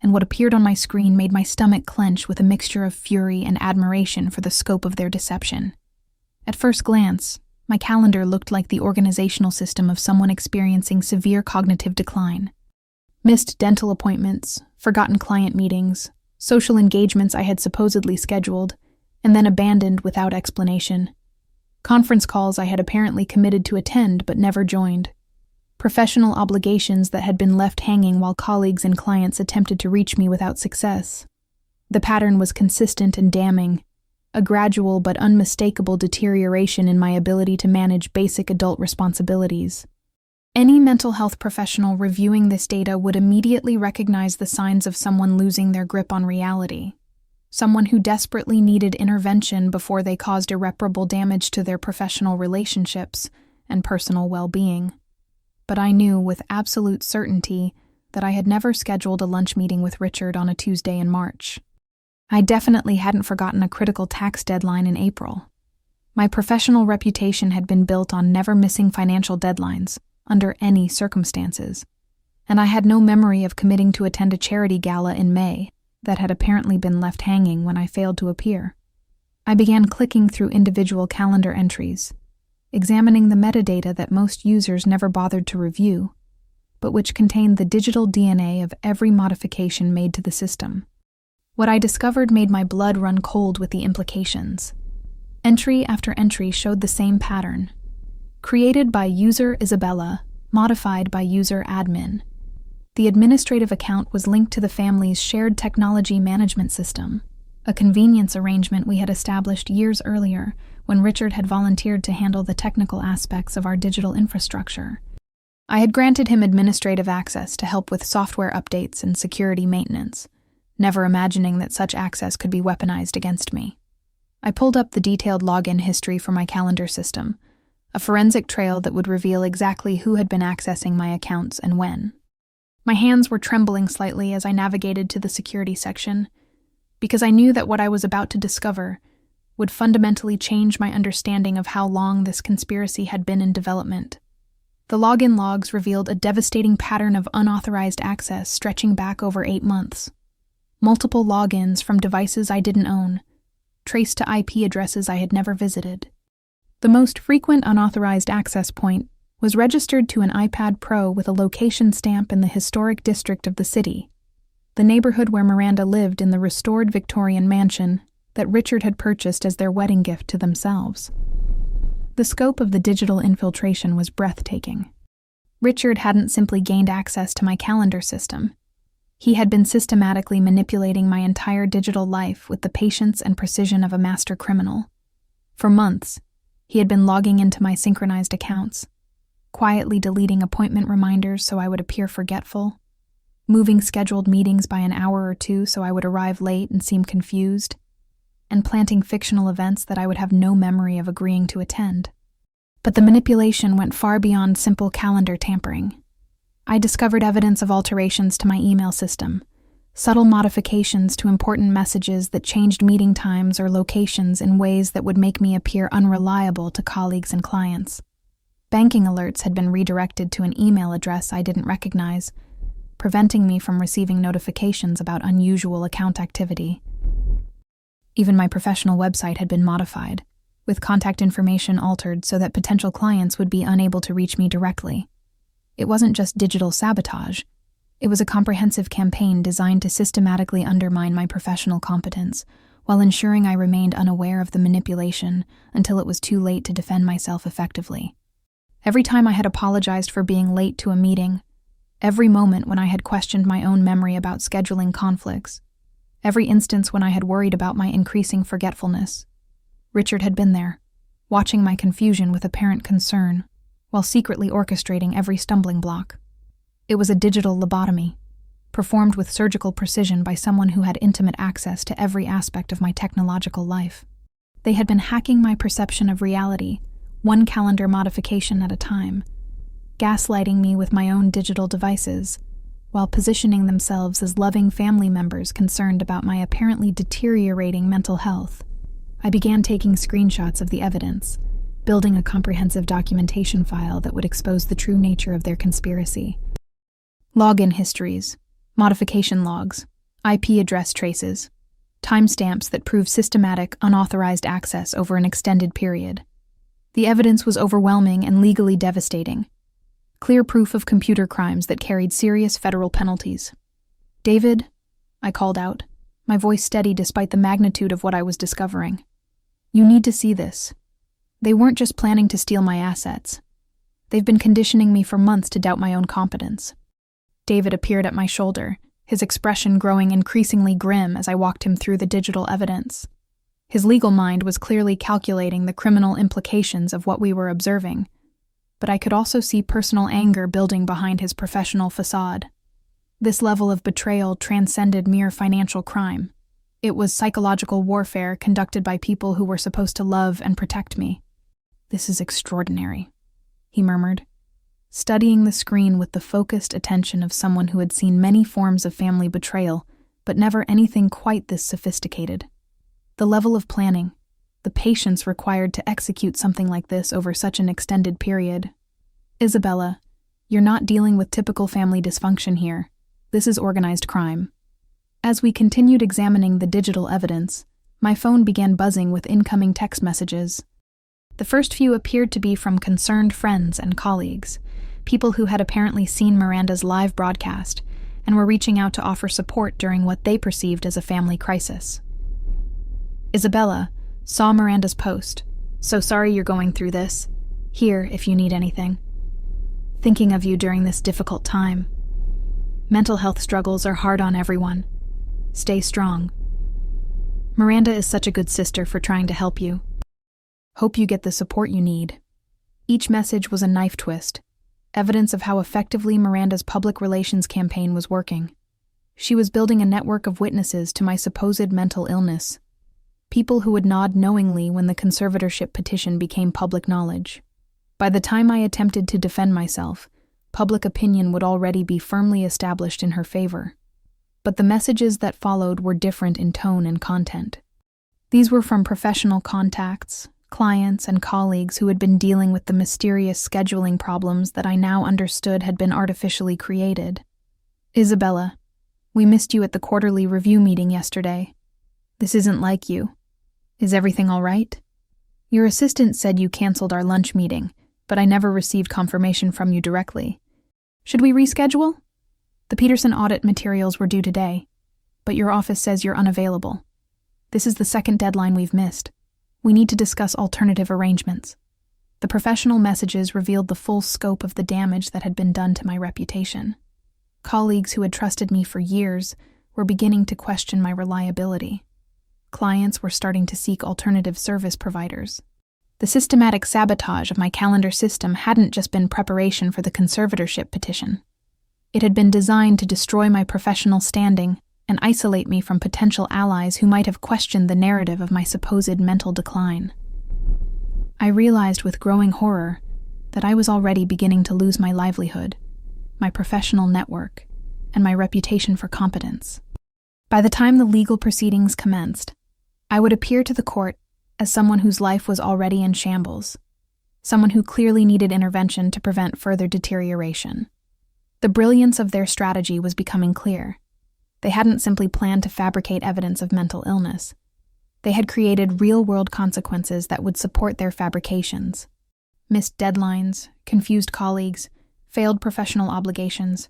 and what appeared on my screen made my stomach clench with a mixture of fury and admiration for the scope of their deception. At first glance, my calendar looked like the organizational system of someone experiencing severe cognitive decline. Missed dental appointments, forgotten client meetings, social engagements I had supposedly scheduled, and then abandoned without explanation. Conference calls I had apparently committed to attend but never joined. Professional obligations that had been left hanging while colleagues and clients attempted to reach me without success. The pattern was consistent and damning, a gradual but unmistakable deterioration in my ability to manage basic adult responsibilities. Any mental health professional reviewing this data would immediately recognize the signs of someone losing their grip on reality, someone who desperately needed intervention before they caused irreparable damage to their professional relationships and personal well-being. But I knew with absolute certainty that I had never scheduled a lunch meeting with Richard on a Tuesday in March. I definitely hadn't forgotten a critical tax deadline in April. My professional reputation had been built on never missing financial deadlines, under any circumstances, and I had no memory of committing to attend a charity gala in May that had apparently been left hanging when I failed to appear. I began clicking through individual calendar entries, examining the metadata that most users never bothered to review, but which contained the digital DNA of every modification made to the system. What I discovered made my blood run cold with the implications. Entry after entry showed the same pattern. Created by user Isabella, modified by user admin. The administrative account was linked to the family's shared technology management system, a convenience arrangement we had established years earlier when Richard had volunteered to handle the technical aspects of our digital infrastructure. I had granted him administrative access to help with software updates and security maintenance, never imagining that such access could be weaponized against me. I pulled up the detailed login history for my calendar system, a forensic trail that would reveal exactly who had been accessing my accounts and when. My hands were trembling slightly as I navigated to the security section, because I knew that what I was about to discover would fundamentally change my understanding of how long this conspiracy had been in development. The login logs revealed a devastating pattern of unauthorized access stretching back over 8 months. Multiple logins from devices I didn't own, traced to IP addresses I had never visited. The most frequent unauthorized access point was registered to an iPad Pro with a location stamp in the historic district of the city, the neighborhood where Miranda lived in the restored Victorian mansion that Richard had purchased as their wedding gift to themselves. The scope of the digital infiltration was breathtaking. Richard hadn't simply gained access to my calendar system. He had been systematically manipulating my entire digital life with the patience and precision of a master criminal. For months, he had been logging into my synchronized accounts, quietly deleting appointment reminders so I would appear forgetful, moving scheduled meetings by an hour or two so I would arrive late and seem confused, and planting fictional events that I would have no memory of agreeing to attend. But the manipulation went far beyond simple calendar tampering. I discovered evidence of alterations to my email system, subtle modifications to important messages that changed meeting times or locations in ways that would make me appear unreliable to colleagues and clients. Banking alerts had been redirected to an email address I didn't recognize, preventing me from receiving notifications about unusual account activity. Even my professional website had been modified, with contact information altered so that potential clients would be unable to reach me directly. It wasn't just digital sabotage. It was a comprehensive campaign designed to systematically undermine my professional competence, while ensuring I remained unaware of the manipulation until it was too late to defend myself effectively. Every time I had apologized for being late to a meeting, every moment when I had questioned my own memory about scheduling conflicts, every instance when I had worried about my increasing forgetfulness, Richard had been there, watching my confusion with apparent concern, while secretly orchestrating every stumbling block. It was a digital lobotomy, performed with surgical precision by someone who had intimate access to every aspect of my technological life. They had been hacking my perception of reality, one calendar modification at a time, gaslighting me with my own digital devices, while positioning themselves as loving family members concerned about my apparently deteriorating mental health. I began taking screenshots of the evidence, building a comprehensive documentation file that would expose the true nature of their conspiracy. Login histories, modification logs, IP address traces, timestamps that prove systematic, unauthorized access over an extended period. The evidence was overwhelming and legally devastating. Clear proof of computer crimes that carried serious federal penalties. "David," I called out, my voice steady despite the magnitude of what I was discovering. "You need to see this. They weren't just planning to steal my assets. They've been conditioning me for months to doubt my own competence." David appeared at my shoulder, his expression growing increasingly grim as I walked him through the digital evidence. His legal mind was clearly calculating the criminal implications of what we were observing, but I could also see personal anger building behind his professional facade. This level of betrayal transcended mere financial crime. It was psychological warfare conducted by people who were supposed to love and protect me. "This is extraordinary," he murmured, studying the screen with the focused attention of someone who had seen many forms of family betrayal, but never anything quite this sophisticated. The level of planning, the patience required to execute something like this over such an extended period. "Isabella, you're not dealing with typical family dysfunction here. This is organized crime." As we continued examining the digital evidence, my phone began buzzing with incoming text messages. The first few appeared to be from concerned friends and colleagues, people who had apparently seen Miranda's live broadcast and were reaching out to offer support during what they perceived as a family crisis. "Isabella, saw Miranda's post. So sorry you're going through this. Here if you need anything. Thinking of you during this difficult time. Mental health struggles are hard on everyone. Stay strong. Miranda is such a good sister for trying to help you. Hope you get the support you need." Each message was a knife twist, evidence of how effectively Miranda's public relations campaign was working. She was building a network of witnesses to my supposed mental illness, people who would nod knowingly when the conservatorship petition became public knowledge. By the time I attempted to defend myself, public opinion would already be firmly established in her favor. But the messages that followed were different in tone and content. These were from professional contacts, clients, and colleagues who had been dealing with the mysterious scheduling problems that I now understood had been artificially created. "Isabella, we missed you at the quarterly review meeting yesterday. This isn't like you. Is everything all right? Your assistant said you canceled our lunch meeting, but I never received confirmation from you directly. Should we reschedule? The Peterson audit materials were due today, but your office says you're unavailable. This is the second deadline we've missed. We need to discuss alternative arrangements." The professional messages revealed the full scope of the damage that had been done to my reputation. Colleagues who had trusted me for years were beginning to question my reliability. Clients were starting to seek alternative service providers. The systematic sabotage of my calendar system hadn't just been preparation for the conservatorship petition. It had been designed to destroy my professional standing and isolate me from potential allies who might have questioned the narrative of my supposed mental decline. I realized with growing horror that I was already beginning to lose my livelihood, my professional network, and my reputation for competence. By the time the legal proceedings commenced, I would appear to the court as someone whose life was already in shambles, someone who clearly needed intervention to prevent further deterioration. The brilliance of their strategy was becoming clear. They hadn't simply planned to fabricate evidence of mental illness. They had created real-world consequences that would support their fabrications. Missed deadlines, confused colleagues, failed professional obligations.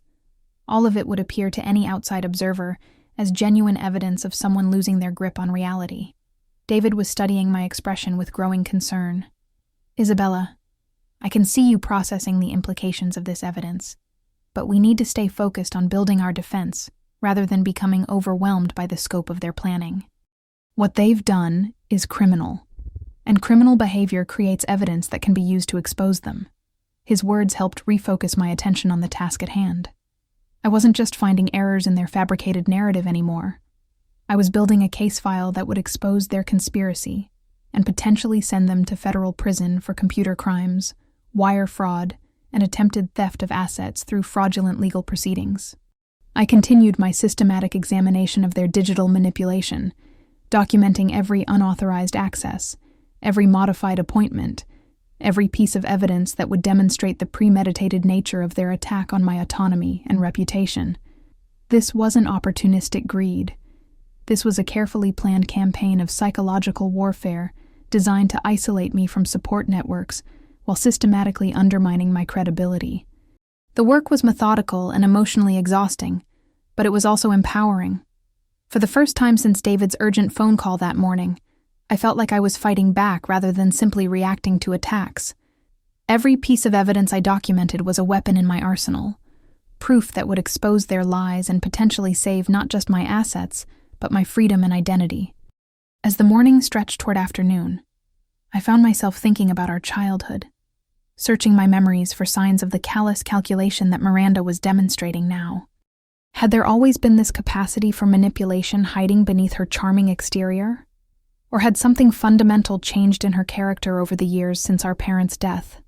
All of it would appear to any outside observer as genuine evidence of someone losing their grip on reality. David was studying my expression with growing concern. "Isabella, I can see you processing the implications of this evidence, but we need to stay focused on building our defense rather than becoming overwhelmed by the scope of their planning. What they've done is criminal. and criminal behavior creates evidence that can be used to expose them. His words helped refocus my attention on the task at hand. I wasn't just finding errors in their fabricated narrative anymore. I was building a case file that would expose their conspiracy and potentially send them to federal prison for computer crimes, wire fraud, and attempted theft of assets through fraudulent legal proceedings. I continued my systematic examination of their digital manipulation, documenting every unauthorized access, every modified appointment, every piece of evidence that would demonstrate the premeditated nature of their attack on my autonomy and reputation. This wasn't opportunistic greed. This was a carefully planned campaign of psychological warfare designed to isolate me from support networks while systematically undermining my credibility. The work was methodical and emotionally exhausting, but it was also empowering. For the first time since David's urgent phone call that morning, I felt like I was fighting back rather than simply reacting to attacks. Every piece of evidence I documented was a weapon in my arsenal, proof that would expose their lies and potentially save not just my assets, but my freedom and identity. As the morning stretched toward afternoon, I found myself thinking about our childhood, searching my memories for signs of the callous calculation that Miranda was demonstrating now. Had there always been this capacity for manipulation hiding beneath her charming exterior? Or had something fundamental changed in her character over the years since our parents' death?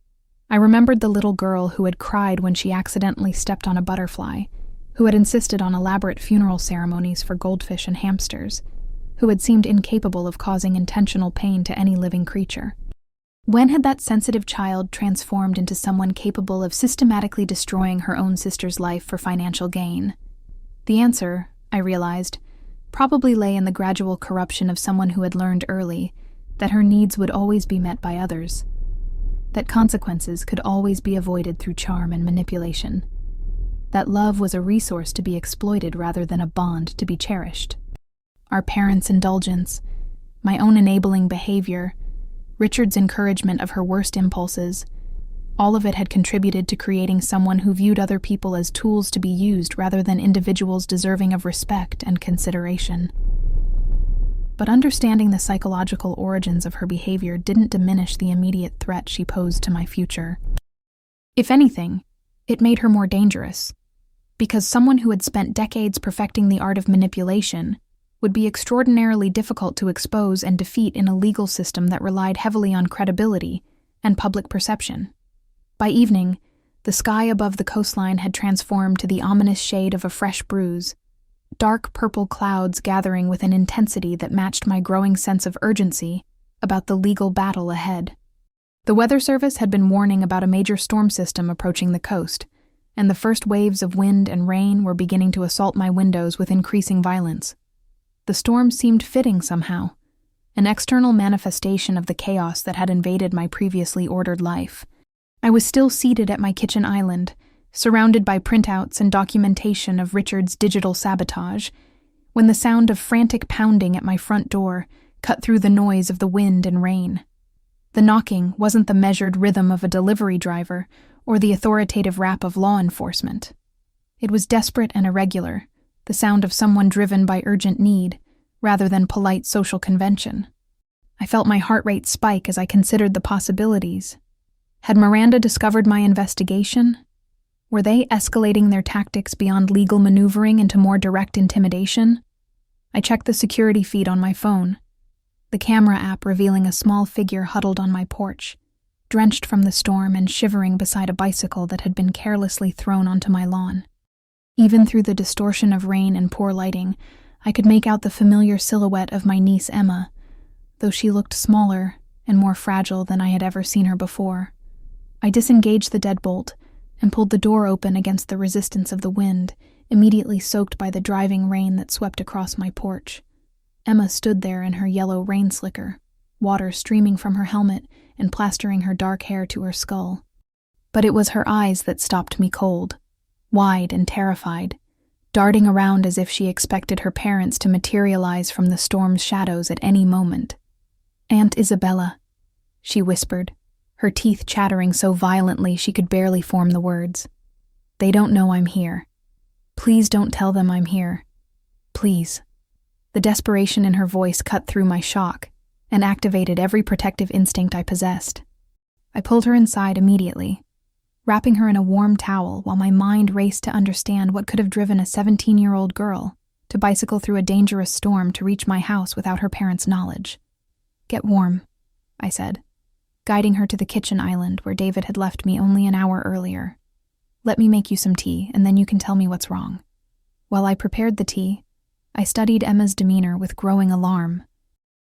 I remembered the little girl who had cried when she accidentally stepped on a butterfly, who had insisted on elaborate funeral ceremonies for goldfish and hamsters, who had seemed incapable of causing intentional pain to any living creature. When had that sensitive child transformed into someone capable of systematically destroying her own sister's life for financial gain? The answer, I realized, probably lay in the gradual corruption of someone who had learned early that her needs would always be met by others, that consequences could always be avoided through charm and manipulation, that love was a resource to be exploited rather than a bond to be cherished. Our parents' indulgence, my own enabling behavior, Richard's encouragement of her worst impulses, all of it had contributed to creating someone who viewed other people as tools to be used rather than individuals deserving of respect and consideration. But understanding the psychological origins of her behavior didn't diminish the immediate threat she posed to my future. If anything, it made her more dangerous, because someone who had spent decades perfecting the art of manipulation would be extraordinarily difficult to expose and defeat in a legal system that relied heavily on credibility and public perception. By evening, the sky above the coastline had transformed to the ominous shade of a fresh bruise, dark purple clouds gathering with an intensity that matched my growing sense of urgency about the legal battle ahead. The Weather Service had been warning about a major storm system approaching the coast, and the first waves of wind and rain were beginning to assault my windows with increasing violence. The storm seemed fitting somehow, an external manifestation of the chaos that had invaded my previously ordered life. I was still seated at my kitchen island, surrounded by printouts and documentation of Richard's digital sabotage, when the sound of frantic pounding at my front door cut through the noise of the wind and rain. The knocking wasn't the measured rhythm of a delivery driver or the authoritative rap of law enforcement. It was desperate and irregular, the sound of someone driven by urgent need, rather than polite social convention. I felt my heart rate spike as I considered the possibilities. Had Miranda discovered my investigation? Were they escalating their tactics beyond legal maneuvering into more direct intimidation? I checked the security feed on my phone, the camera app revealing a small figure huddled on my porch, drenched from the storm and shivering beside a bicycle that had been carelessly thrown onto my lawn. Even through the distortion of rain and poor lighting, I could make out the familiar silhouette of my niece Emma, though she looked smaller and more fragile than I had ever seen her before. I disengaged the deadbolt and pulled the door open against the resistance of the wind, immediately soaked by the driving rain that swept across my porch. Emma stood there in her yellow rain slicker, water streaming from her helmet and plastering her dark hair to her skull. But it was her eyes that stopped me cold, wide and terrified, darting around as if she expected her parents to materialize from the storm's shadows at any moment. "Aunt Isabella," she whispered, her teeth chattering so violently she could barely form the words. "They don't know I'm here. Please don't tell them I'm here. Please." The desperation in her voice cut through my shock, and activated every protective instinct I possessed. I pulled her inside immediately, wrapping her in a warm towel while my mind raced to understand what could have driven a 17-year-old girl to bicycle through a dangerous storm to reach my house without her parents' knowledge. "Get warm," I said, guiding her to the kitchen island where David had left me only an hour earlier. "Let me make you some tea, and then you can tell me what's wrong." While I prepared the tea, I studied Emma's demeanor with growing alarm.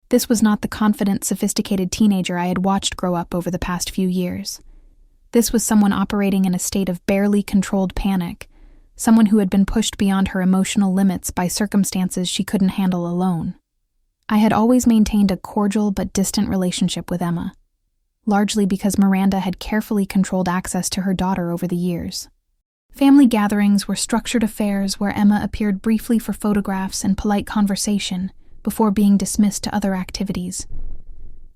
This was not the confident, sophisticated teenager I had watched grow up over the past few years. This was someone operating in a state of barely controlled panic, someone who had been pushed beyond her emotional limits by circumstances she couldn't handle alone. I had always maintained a cordial but distant relationship with Emma, largely because Miranda had carefully controlled access to her daughter over the years. Family gatherings were structured affairs where Emma appeared briefly for photographs and polite conversation before being dismissed to other activities.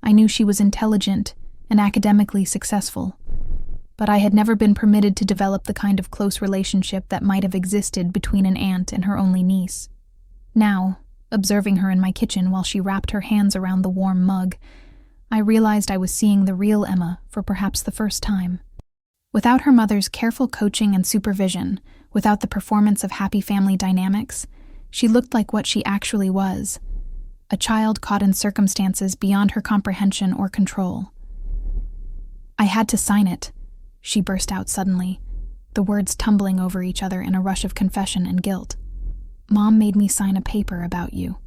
I knew she was intelligent and academically successful, but I had never been permitted to develop the kind of close relationship that might have existed between an aunt and her only niece. Now, observing her in my kitchen while she wrapped her hands around the warm mug, I realized I was seeing the real Emma for perhaps the first time. Without her mother's careful coaching and supervision, without the performance of happy family dynamics, she looked like what she actually was, a child caught in circumstances beyond her comprehension or control. "I had to sign it," she burst out suddenly, the words tumbling over each other in a rush of confession and guilt. "Mom made me sign a paper about you.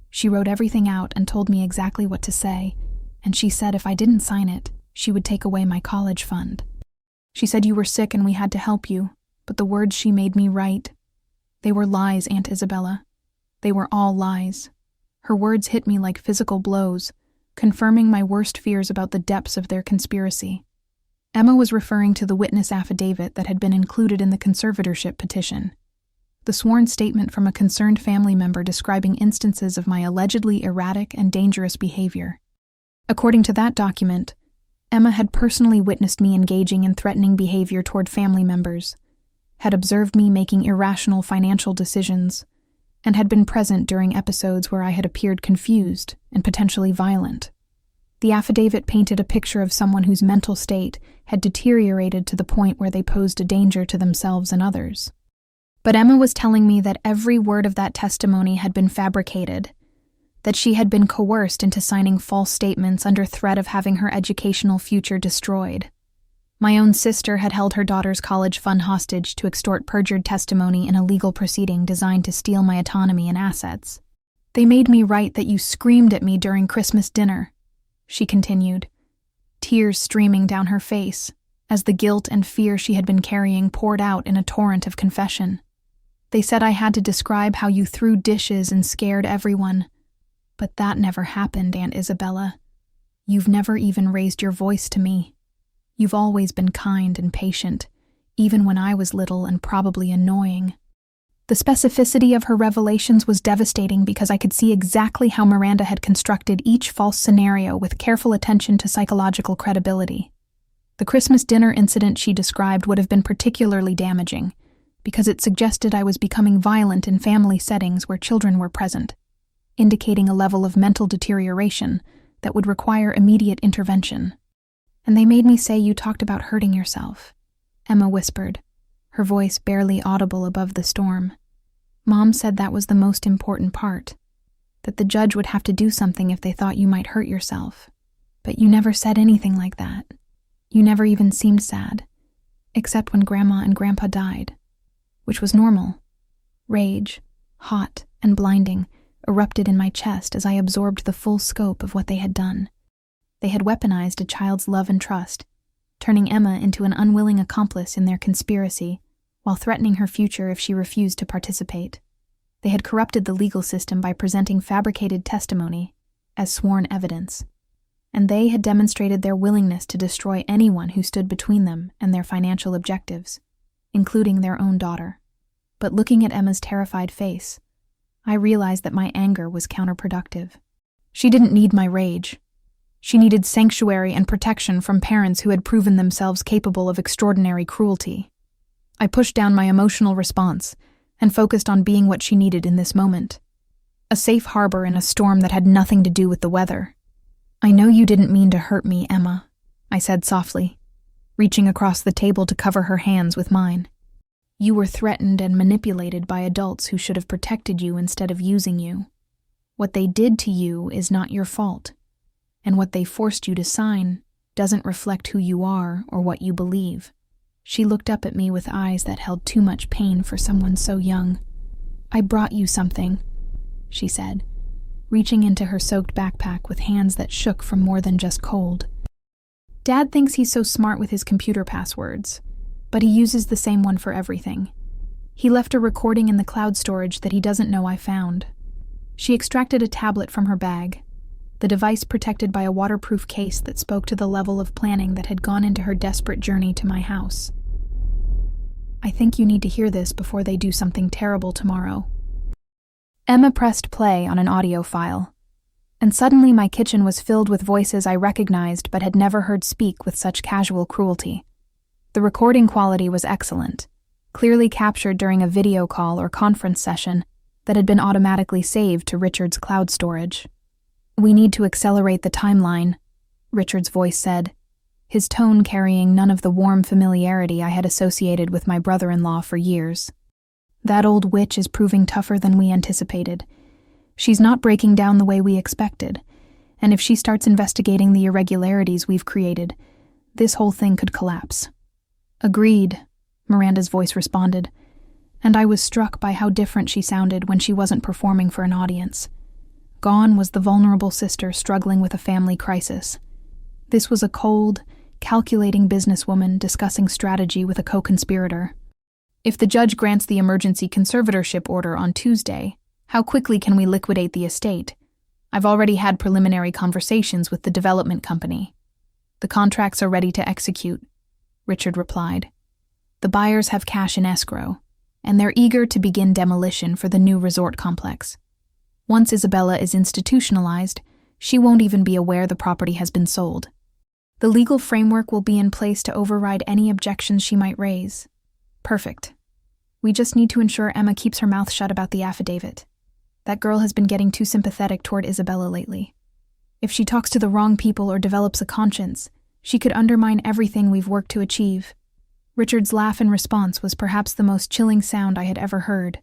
She wrote everything out and told me exactly what to say, and she said if I didn't sign it, she would take away my college fund. She said you were sick and we had to help you, but the words she made me write, they were lies, Aunt Isabella. They were all lies. Her words hit me like physical blows, confirming my worst fears about the depths of their conspiracy." Emma was referring to the witness affidavit that had been included in the conservatorship petition, the sworn statement from a concerned family member describing instances of my allegedly erratic and dangerous behavior. According to that document, Emma had personally witnessed me engaging in threatening behavior toward family members, had observed me making irrational financial decisions, and had been present during episodes where I had appeared confused and potentially violent. The affidavit painted a picture of someone whose mental state had deteriorated to the point where they posed a danger to themselves and others. But Emma was telling me that every word of that testimony had been fabricated, that she had been coerced into signing false statements under threat of having her educational future destroyed. My own sister had held her daughter's college fund hostage to extort perjured testimony in a legal proceeding designed to steal my autonomy and assets. "They made me write that you screamed at me during Christmas dinner," she continued, tears streaming down her face as the guilt and fear she had been carrying poured out in a torrent of confession. "They said I had to describe how you threw dishes and scared everyone. But that never happened, Aunt Isabella. You've never even raised your voice to me. You've always been kind and patient, even when I was little and probably annoying." The specificity of her revelations was devastating because I could see exactly how Miranda had constructed each false scenario with careful attention to psychological credibility. The Christmas dinner incident she described would have been particularly damaging because it suggested I was becoming violent in family settings where children were present, indicating a level of mental deterioration that would require immediate intervention. "And they made me say you talked about hurting yourself," Emma whispered, her voice barely audible above the storm. "Mom said that was the most important part, that the judge would have to do something if they thought you might hurt yourself. But you never said anything like that. You never even seemed sad, except when Grandma and Grandpa died, which was normal. Rage, hot and blinding, erupted in my chest as I absorbed the full scope of what they had done. They had weaponized a child's love and trust, turning Emma into an unwilling accomplice in their conspiracy, while threatening her future if she refused to participate. They had corrupted the legal system by presenting fabricated testimony as sworn evidence, and they had demonstrated their willingness to destroy anyone who stood between them and their financial objectives, including their own daughter. But looking at Emma's terrified face, I realized that my anger was counterproductive. She didn't need my rage. She needed sanctuary and protection from parents who had proven themselves capable of extraordinary cruelty. I pushed down my emotional response and focused on being what she needed in this moment. A safe harbor in a storm that had nothing to do with the weather. "I know you didn't mean to hurt me, Emma," I said softly, reaching across the table to cover her hands with mine. "You were threatened and manipulated by adults who should have protected you instead of using you. What they did to you is not your fault, and what they forced you to sign doesn't reflect who you are or what you believe." She looked up at me with eyes that held too much pain for someone so young. "I brought you something," she said, reaching into her soaked backpack with hands that shook from more than just cold. "Dad thinks he's so smart with his computer passwords, but he uses the same one for everything. He left a recording in the cloud storage that he doesn't know I found." She extracted a tablet from her bag, the device protected by a waterproof case that spoke to the level of planning that had gone into her desperate journey to my house. "I think you need to hear this before they do something terrible tomorrow." Emma pressed play on an audio file, and suddenly my kitchen was filled with voices I recognized but had never heard speak with such casual cruelty. The recording quality was excellent, clearly captured during a video call or conference session that had been automatically saved to Richard's cloud storage. "We need to accelerate the timeline," Richard's voice said, his tone carrying none of the warm familiarity I had associated with my brother-in-law for years. "That old witch is proving tougher than we anticipated. She's not breaking down the way we expected, and if she starts investigating the irregularities we've created, this whole thing could collapse." "Agreed," Miranda's voice responded, and I was struck by how different she sounded when she wasn't performing for an audience. Gone was the vulnerable sister struggling with a family crisis. This was a cold, calculating businesswoman discussing strategy with a co-conspirator. "If the judge grants the emergency conservatorship order on Tuesday, how quickly can we liquidate the estate? I've already had preliminary conversations with the development company. The contracts are ready to execute," Richard replied. "The buyers have cash in escrow, and they're eager to begin demolition for the new resort complex. Once Isabella is institutionalized, she won't even be aware the property has been sold. The legal framework will be in place to override any objections she might raise." "Perfect. We just need to ensure Emma keeps her mouth shut about the affidavit. That girl has been getting too sympathetic toward Isabella lately. If she talks to the wrong people or develops a conscience, she could undermine everything we've worked to achieve." Richard's laugh in response was perhaps the most chilling sound I had ever heard,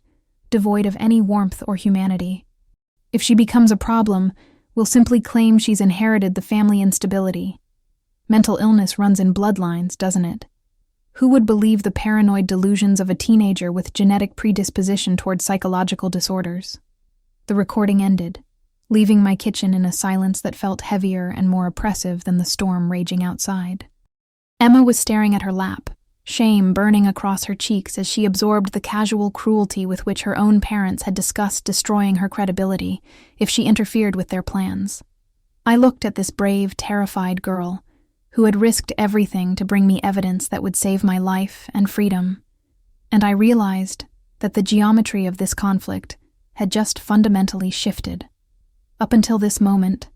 devoid of any warmth or humanity. "If she becomes a problem, we'll simply claim she's inherited the family instability. Mental illness runs in bloodlines, doesn't it? Who would believe the paranoid delusions of a teenager with genetic predisposition toward psychological disorders?" The recording ended, leaving my kitchen in a silence that felt heavier and more oppressive than the storm raging outside. Emma was staring at her lap, shame burning across her cheeks as she absorbed the casual cruelty with which her own parents had discussed destroying her credibility if she interfered with their plans. I looked at this brave, terrified girl, who had risked everything to bring me evidence that would save my life and freedom, and I realized that the geometry of this conflict had just fundamentally shifted. Up until this moment,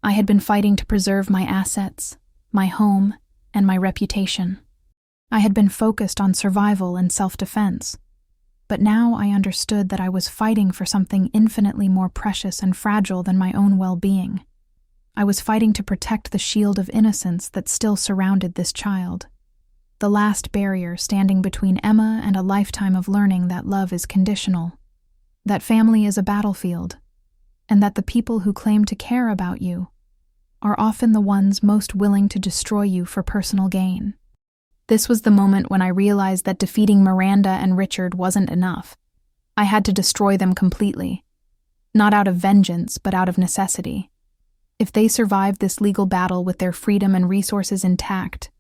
I had been fighting to preserve my assets, my home, and my reputation. I had been focused on survival and self-defense, but now I understood that I was fighting for something infinitely more precious and fragile than my own well-being. I was fighting to protect the shield of innocence that still surrounded this child, the last barrier standing between Emma and a lifetime of learning that love is conditional, that family is a battlefield, and that the people who claim to care about you are often the ones most willing to destroy you for personal gain. This was the moment when I realized that defeating Miranda and Richard wasn't enough. I had to destroy them completely, not out of vengeance, but out of necessity. If they survived this legal battle with their freedom and resources intact,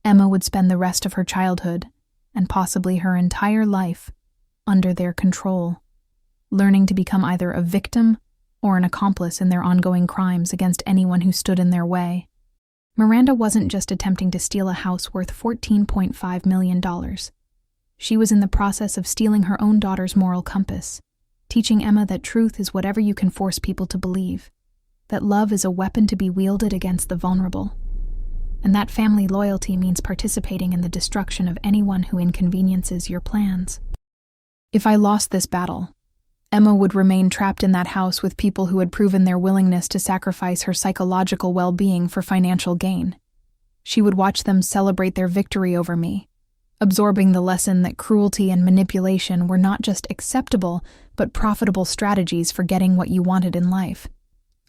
Emma would spend the rest of her childhood, and possibly her entire life, under their control, learning to become either a victim or an accomplice in their ongoing crimes against anyone who stood in their way. Miranda wasn't just attempting to steal a house worth $14.5 million. She was in the process of stealing her own daughter's moral compass, teaching Emma that truth is whatever you can force people to believe, that love is a weapon to be wielded against the vulnerable, and that family loyalty means participating in the destruction of anyone who inconveniences your plans. If I lost this battle, Emma would remain trapped in that house with people who had proven their willingness to sacrifice her psychological well-being for financial gain. She would watch them celebrate their victory over me, absorbing the lesson that cruelty and manipulation were not just acceptable, but profitable strategies for getting what you wanted in life.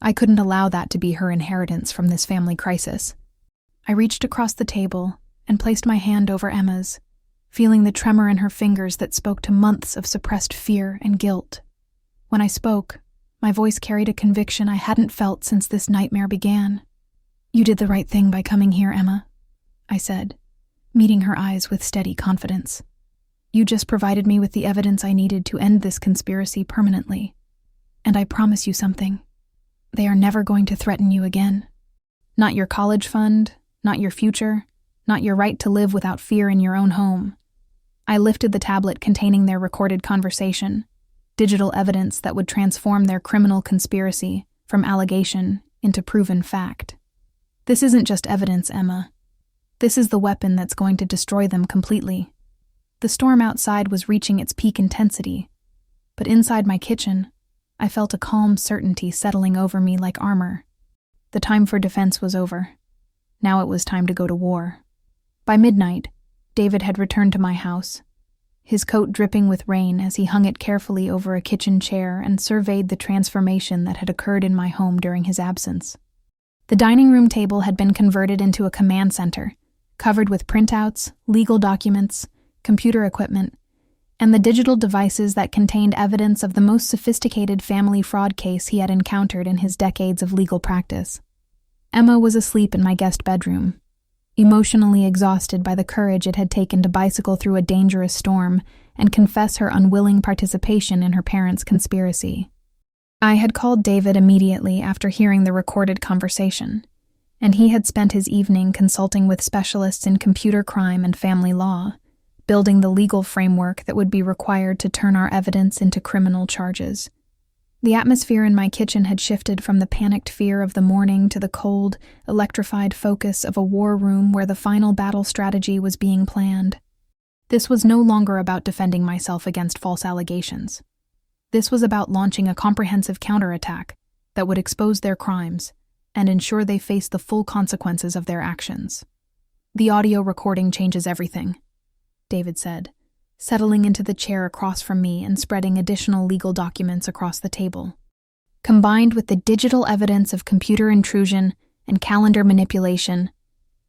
I couldn't allow that to be her inheritance from this family crisis. I reached across the table and placed my hand over Emma's, feeling the tremor in her fingers that spoke to months of suppressed fear and guilt. When I spoke, my voice carried a conviction I hadn't felt since this nightmare began. "You did the right thing by coming here, Emma," I said, meeting her eyes with steady confidence. "You just provided me with the evidence I needed to end this conspiracy permanently. And I promise you something. They are never going to threaten you again. Not your college fund, not your future, not your right to live without fear in your own home." I lifted the tablet containing their recorded conversation, digital evidence that would transform their criminal conspiracy from allegation into proven fact. "This isn't just evidence, Emma. This is the weapon that's going to destroy them completely." The storm outside was reaching its peak intensity, but inside my kitchen, I felt a calm certainty settling over me like armor. The time for defense was over. Now it was time to go to war. By midnight, David had returned to my house, his coat dripping with rain as he hung it carefully over a kitchen chair and surveyed the transformation that had occurred in my home during his absence. The dining room table had been converted into a command center, covered with printouts, legal documents, computer equipment, and the digital devices that contained evidence of the most sophisticated family fraud case he had encountered in his decades of legal practice. Emma was asleep in my guest bedroom, emotionally exhausted by the courage it had taken to bicycle through a dangerous storm and confess her unwilling participation in her parents' conspiracy. I had called David immediately after hearing the recorded conversation, and he had spent his evening consulting with specialists in computer crime and family law, building the legal framework that would be required to turn our evidence into criminal charges. The atmosphere in my kitchen had shifted from the panicked fear of the morning to the cold, electrified focus of a war room where the final battle strategy was being planned. This was no longer about defending myself against false allegations. This was about launching a comprehensive counterattack that would expose their crimes and ensure they faced the full consequences of their actions. "The audio recording changes everything," David said, settling into the chair across from me and spreading additional legal documents across the table. "Combined with the digital evidence of computer intrusion and calendar manipulation,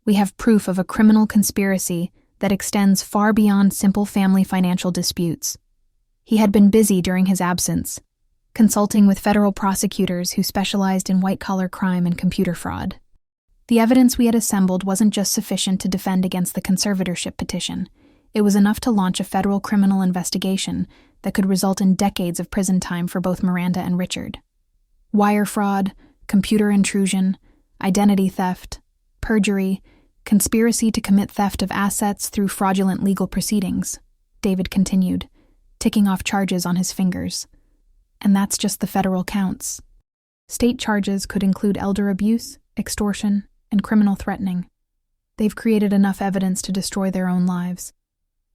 we have proof of a criminal conspiracy that extends far beyond simple family financial disputes." He had been busy during his absence, consulting with federal prosecutors who specialized in white-collar crime and computer fraud. The evidence we had assembled wasn't just sufficient to defend against the conservatorship petition. It was enough to launch a federal criminal investigation that could result in decades of prison time for both Miranda and Richard. Wire fraud, computer intrusion, identity theft, perjury, conspiracy to commit theft of assets through fraudulent legal proceedings, David continued, ticking off charges on his fingers. And that's just the federal counts. State charges could include elder abuse, extortion, and criminal threatening. They've created enough evidence to destroy their own lives.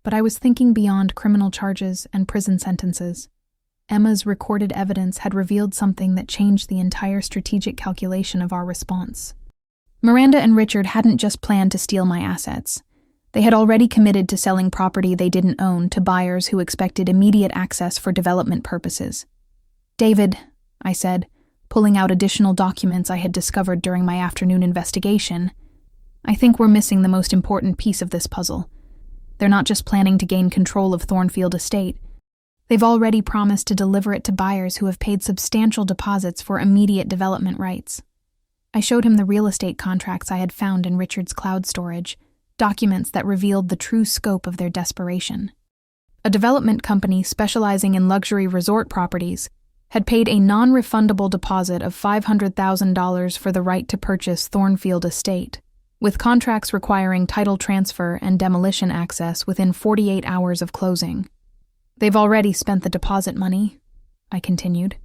But I was thinking beyond criminal charges and prison sentences. Emma's recorded evidence had revealed something that changed the entire strategic calculation of our response. Miranda and Richard hadn't just planned to steal my assets. They had already committed to selling property they didn't own to buyers who expected immediate access for development purposes. "David," I said, pulling out additional documents I had discovered during my afternoon investigation, "I think we're missing the most important piece of this puzzle. They're not just planning to gain control of Thornfield Estate. They've already promised to deliver it to buyers who have paid substantial deposits for immediate development rights." I showed him the real estate contracts I had found in Richard's cloud storage, documents that revealed the true scope of their desperation. A development company specializing in luxury resort properties had paid a non-refundable deposit of $500,000 for the right to purchase Thornfield Estate, with contracts requiring title transfer and demolition access within 48 hours of closing. "They've already spent the deposit money," I continued,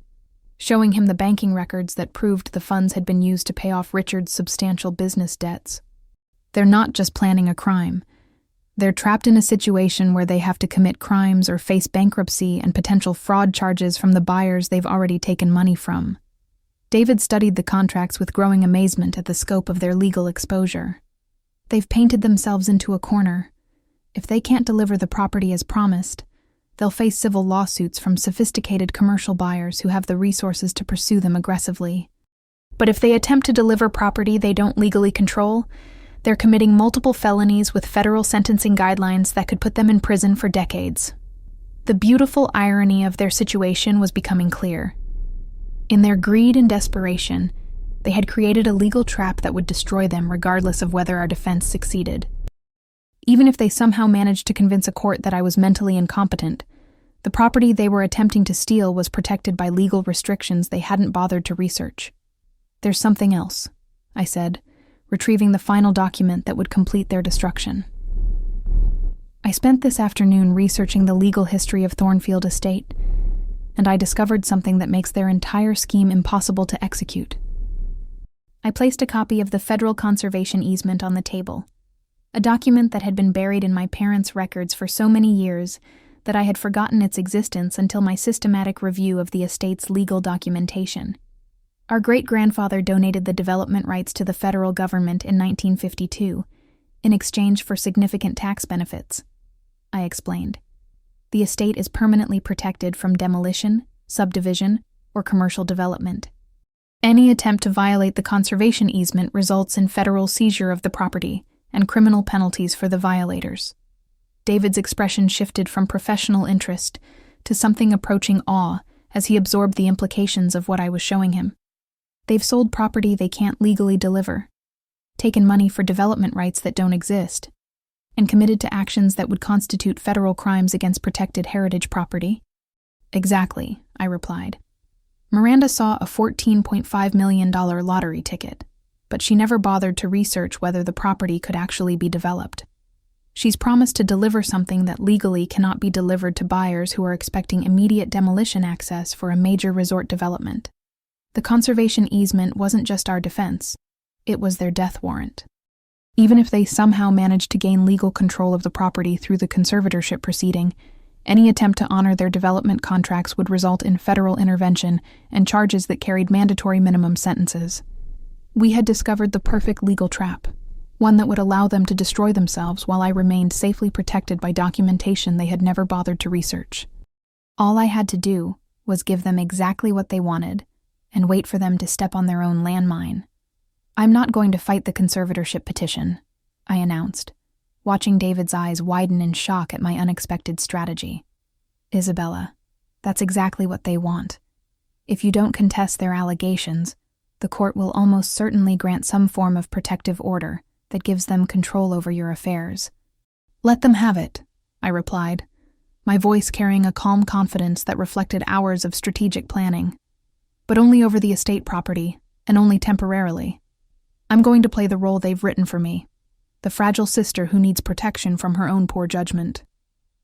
showing him the banking records that proved the funds had been used to pay off Richard's substantial business debts. "They're not just planning a crime. They're trapped in a situation where they have to commit crimes or face bankruptcy and potential fraud charges from the buyers they've already taken money from. David studied the contracts with growing amazement at the scope of their legal exposure. They've painted themselves into a corner. If they can't deliver the property as promised, they'll face civil lawsuits from sophisticated commercial buyers who have the resources to pursue them aggressively. But if they attempt to deliver property they don't legally control, they're committing multiple felonies with federal sentencing guidelines that could put them in prison for decades. The beautiful irony of their situation was becoming clear. In their greed and desperation, they had created a legal trap that would destroy them regardless of whether our defense succeeded. Even if they somehow managed to convince a court that I was mentally incompetent, the property they were attempting to steal was protected by legal restrictions they hadn't bothered to research. "There's something else," I said, retrieving the final document that would complete their destruction. I spent this afternoon researching the legal history of Thornfield Estate, and I discovered something that makes their entire scheme impossible to execute. I placed a copy of the federal conservation easement on the table, a document that had been buried in my parents' records for so many years that I had forgotten its existence until my systematic review of the estate's legal documentation. Our great-grandfather donated the development rights to the federal government in 1952, in exchange for significant tax benefits, I explained. The estate is permanently protected from demolition, subdivision, or commercial development. Any attempt to violate the conservation easement results in federal seizure of the property and criminal penalties for the violators. David's expression shifted from professional interest to something approaching awe as he absorbed the implications of what I was showing him. They've sold property they can't legally deliver, taken money for development rights that don't exist, and committed to actions that would constitute federal crimes against protected heritage property. Exactly, I replied. Miranda saw a $14.5 million lottery ticket, but she never bothered to research whether the property could actually be developed. She's promised to deliver something that legally cannot be delivered to buyers who are expecting immediate demolition access for a major resort development. The conservation easement wasn't just our defense, it was their death warrant. Even if they somehow managed to gain legal control of the property through the conservatorship proceeding, any attempt to honor their development contracts would result in federal intervention and charges that carried mandatory minimum sentences. We had discovered the perfect legal trap, one that would allow them to destroy themselves while I remained safely protected by documentation they had never bothered to research. All I had to do was give them exactly what they wanted and wait for them to step on their own landmine. "I'm not going to fight the conservatorship petition," I announced, watching David's eyes widen in shock at my unexpected strategy. "Isabella, that's exactly what they want. If you don't contest their allegations, the court will almost certainly grant some form of protective order that gives them control over your affairs." "Let them have it," I replied, my voice carrying a calm confidence that reflected hours of strategic planning. "But only over the estate property, and only temporarily. I'm going to play the role they've written for me, the fragile sister who needs protection from her own poor judgment.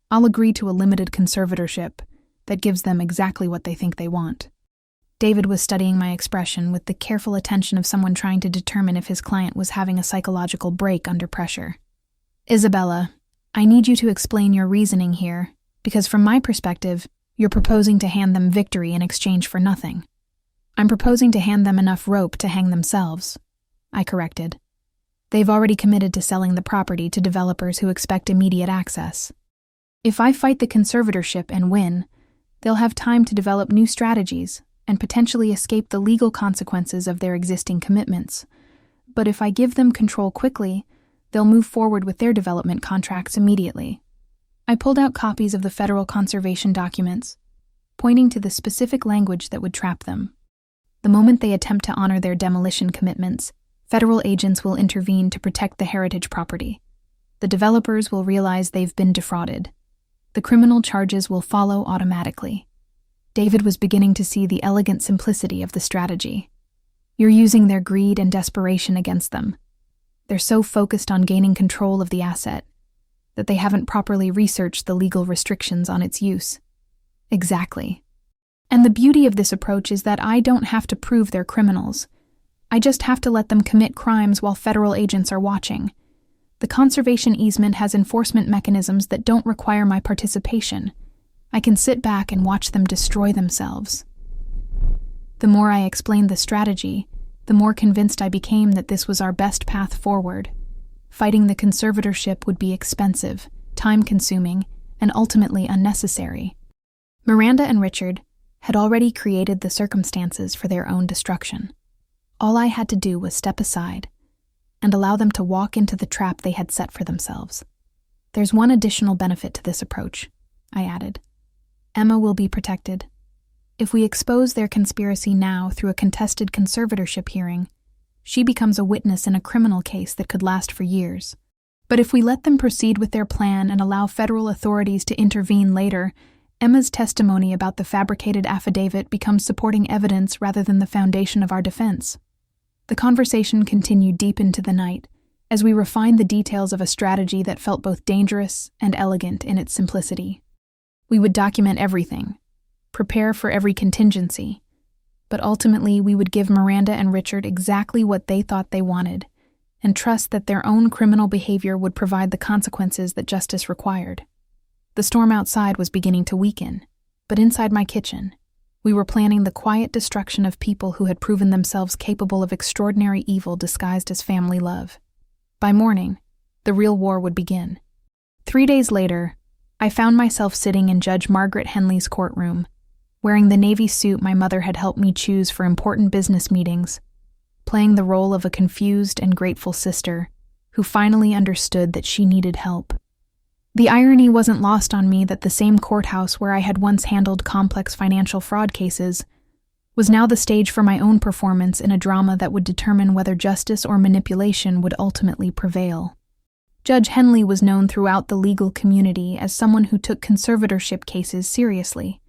I'll agree to a limited conservatorship that gives them exactly what they think they want." David was studying my expression with the careful attention of someone trying to determine if his client was having a psychological break under pressure. "Isabella, I need you to explain your reasoning here, because from my perspective, you're proposing to hand them victory in exchange for nothing." "I'm proposing to hand them enough rope to hang themselves," I corrected. "They've already committed to selling the property to developers who expect immediate access. If I fight the conservatorship and win, they'll have time to develop new strategies and potentially escape the legal consequences of their existing commitments. But if I give them control quickly, they'll move forward with their development contracts immediately." I pulled out copies of the federal conservation documents, pointing to the specific language that would trap them. The moment they attempt to honor their demolition commitments, federal agents will intervene to protect the heritage property. The developers will realize they've been defrauded. The criminal charges will follow automatically. David was beginning to see the elegant simplicity of the strategy. You're using their greed and desperation against them. They're so focused on gaining control of the asset that they haven't properly researched the legal restrictions on its use. Exactly. And the beauty of this approach is that I don't have to prove they're criminals. I just have to let them commit crimes while federal agents are watching. The conservation easement has enforcement mechanisms that don't require my participation. I can sit back and watch them destroy themselves. The more I explained the strategy, the more convinced I became that this was our best path forward. Fighting the conservatorship would be expensive, time-consuming, and ultimately unnecessary. Miranda and Richard had already created the circumstances for their own destruction. All I had to do was step aside and allow them to walk into the trap they had set for themselves. There's one additional benefit to this approach, I added. Emma will be protected. If we expose their conspiracy now through a contested conservatorship hearing, she becomes a witness in a criminal case that could last for years. But if we let them proceed with their plan and allow federal authorities to intervene later, Emma's testimony about the fabricated affidavit becomes supporting evidence rather than the foundation of our defense. The conversation continued deep into the night, as we refined the details of a strategy that felt both dangerous and elegant in its simplicity. We would document everything, prepare for every contingency, but ultimately we would give Miranda and Richard exactly what they thought they wanted, and trust that their own criminal behavior would provide the consequences that justice required. The storm outside was beginning to weaken, but inside my kitchen, we were planning the quiet destruction of people who had proven themselves capable of extraordinary evil disguised as family love. By morning, the real war would begin. 3 days later, I found myself sitting in Judge Margaret Henley's courtroom, wearing the navy suit my mother had helped me choose for important business meetings, playing the role of a confused and grateful sister who finally understood that she needed help. The irony wasn't lost on me that the same courthouse where I had once handled complex financial fraud cases was now the stage for my own performance in a drama that would determine whether justice or manipulation would ultimately prevail. Judge Henley was known throughout the legal community as someone who took conservatorship cases seriously,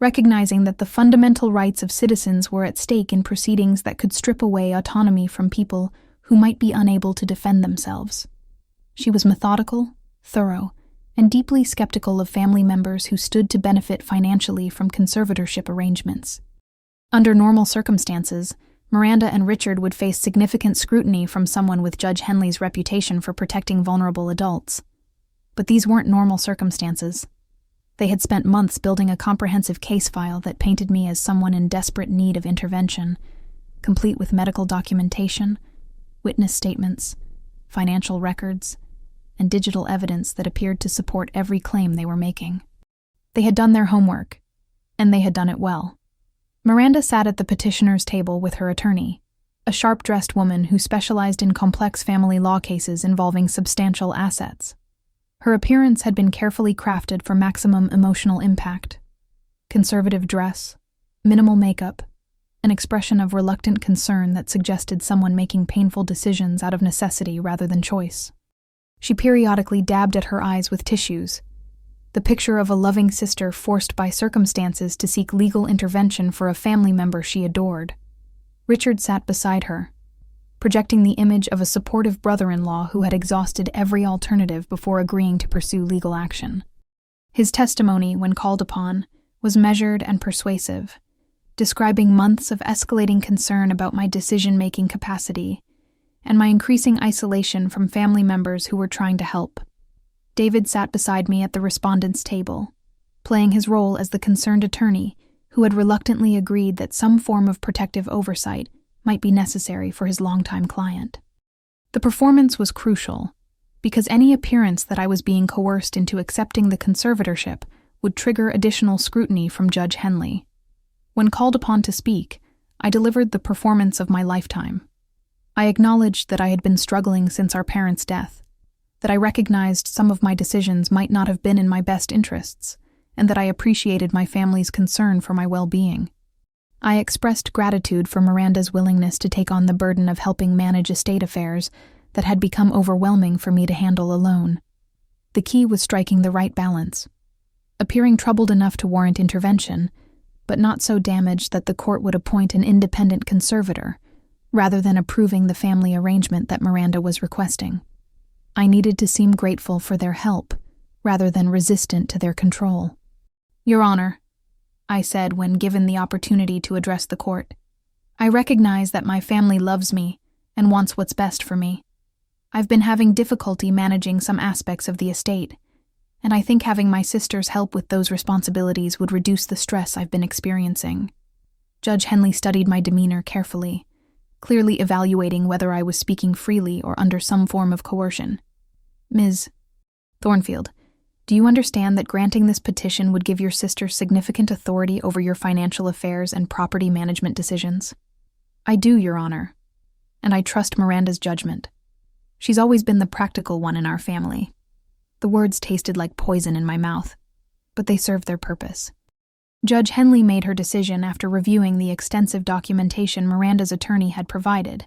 recognizing that the fundamental rights of citizens were at stake in proceedings that could strip away autonomy from people who might be unable to defend themselves. She was methodical, thorough, and deeply skeptical of family members who stood to benefit financially from conservatorship arrangements. Under normal circumstances, Miranda and Richard would face significant scrutiny from someone with Judge Henley's reputation for protecting vulnerable adults. But these weren't normal circumstances. They had spent months building a comprehensive case file that painted me as someone in desperate need of intervention, complete with medical documentation, witness statements, financial records, and digital evidence that appeared to support every claim they were making. They had done their homework, and they had done it well. Miranda sat at the petitioner's table with her attorney, a sharp-dressed woman who specialized in complex family law cases involving substantial assets. Her appearance had been carefully crafted for maximum emotional impact. Conservative dress, minimal makeup, an expression of reluctant concern that suggested someone making painful decisions out of necessity rather than choice. She periodically dabbed at her eyes with tissues, the picture of a loving sister forced by circumstances to seek legal intervention for a family member she adored. Richard sat beside her, projecting the image of a supportive brother-in-law who had exhausted every alternative before agreeing to pursue legal action. His testimony, when called upon, was measured and persuasive, describing months of escalating concern about my decision-making capacity and my increasing isolation from family members who were trying to help. David sat beside me at the respondent's table, playing his role as the concerned attorney who had reluctantly agreed that some form of protective oversight might be necessary for his longtime client. The performance was crucial, because any appearance that I was being coerced into accepting the conservatorship would trigger additional scrutiny from Judge Henley. When called upon to speak, I delivered the performance of my lifetime. I acknowledged that I had been struggling since our parents' death, that I recognized some of my decisions might not have been in my best interests, and that I appreciated my family's concern for my well-being. I expressed gratitude for Miranda's willingness to take on the burden of helping manage estate affairs that had become overwhelming for me to handle alone. The key was striking the right balance, appearing troubled enough to warrant intervention, but not so damaged that the court would appoint an independent conservator, rather than approving the family arrangement that Miranda was requesting. I needed to seem grateful for their help, rather than resistant to their control. "Your Honor," I said when given the opportunity to address the court, "I recognize that my family loves me and wants what's best for me. I've been having difficulty managing some aspects of the estate, and I think having my sister's help with those responsibilities would reduce the stress I've been experiencing. Judge Henley studied my demeanor carefully, clearly evaluating whether I was speaking freely or under some form of coercion. Ms. Thornfield, do you understand that granting this petition would give your sister significant authority over your financial affairs and property management decisions? I do, Your Honor, and I trust Miranda's judgment. She's always been the practical one in our family. The words tasted like poison in my mouth, but they served their purpose. Judge Henley made her decision after reviewing the extensive documentation Miranda's attorney had provided,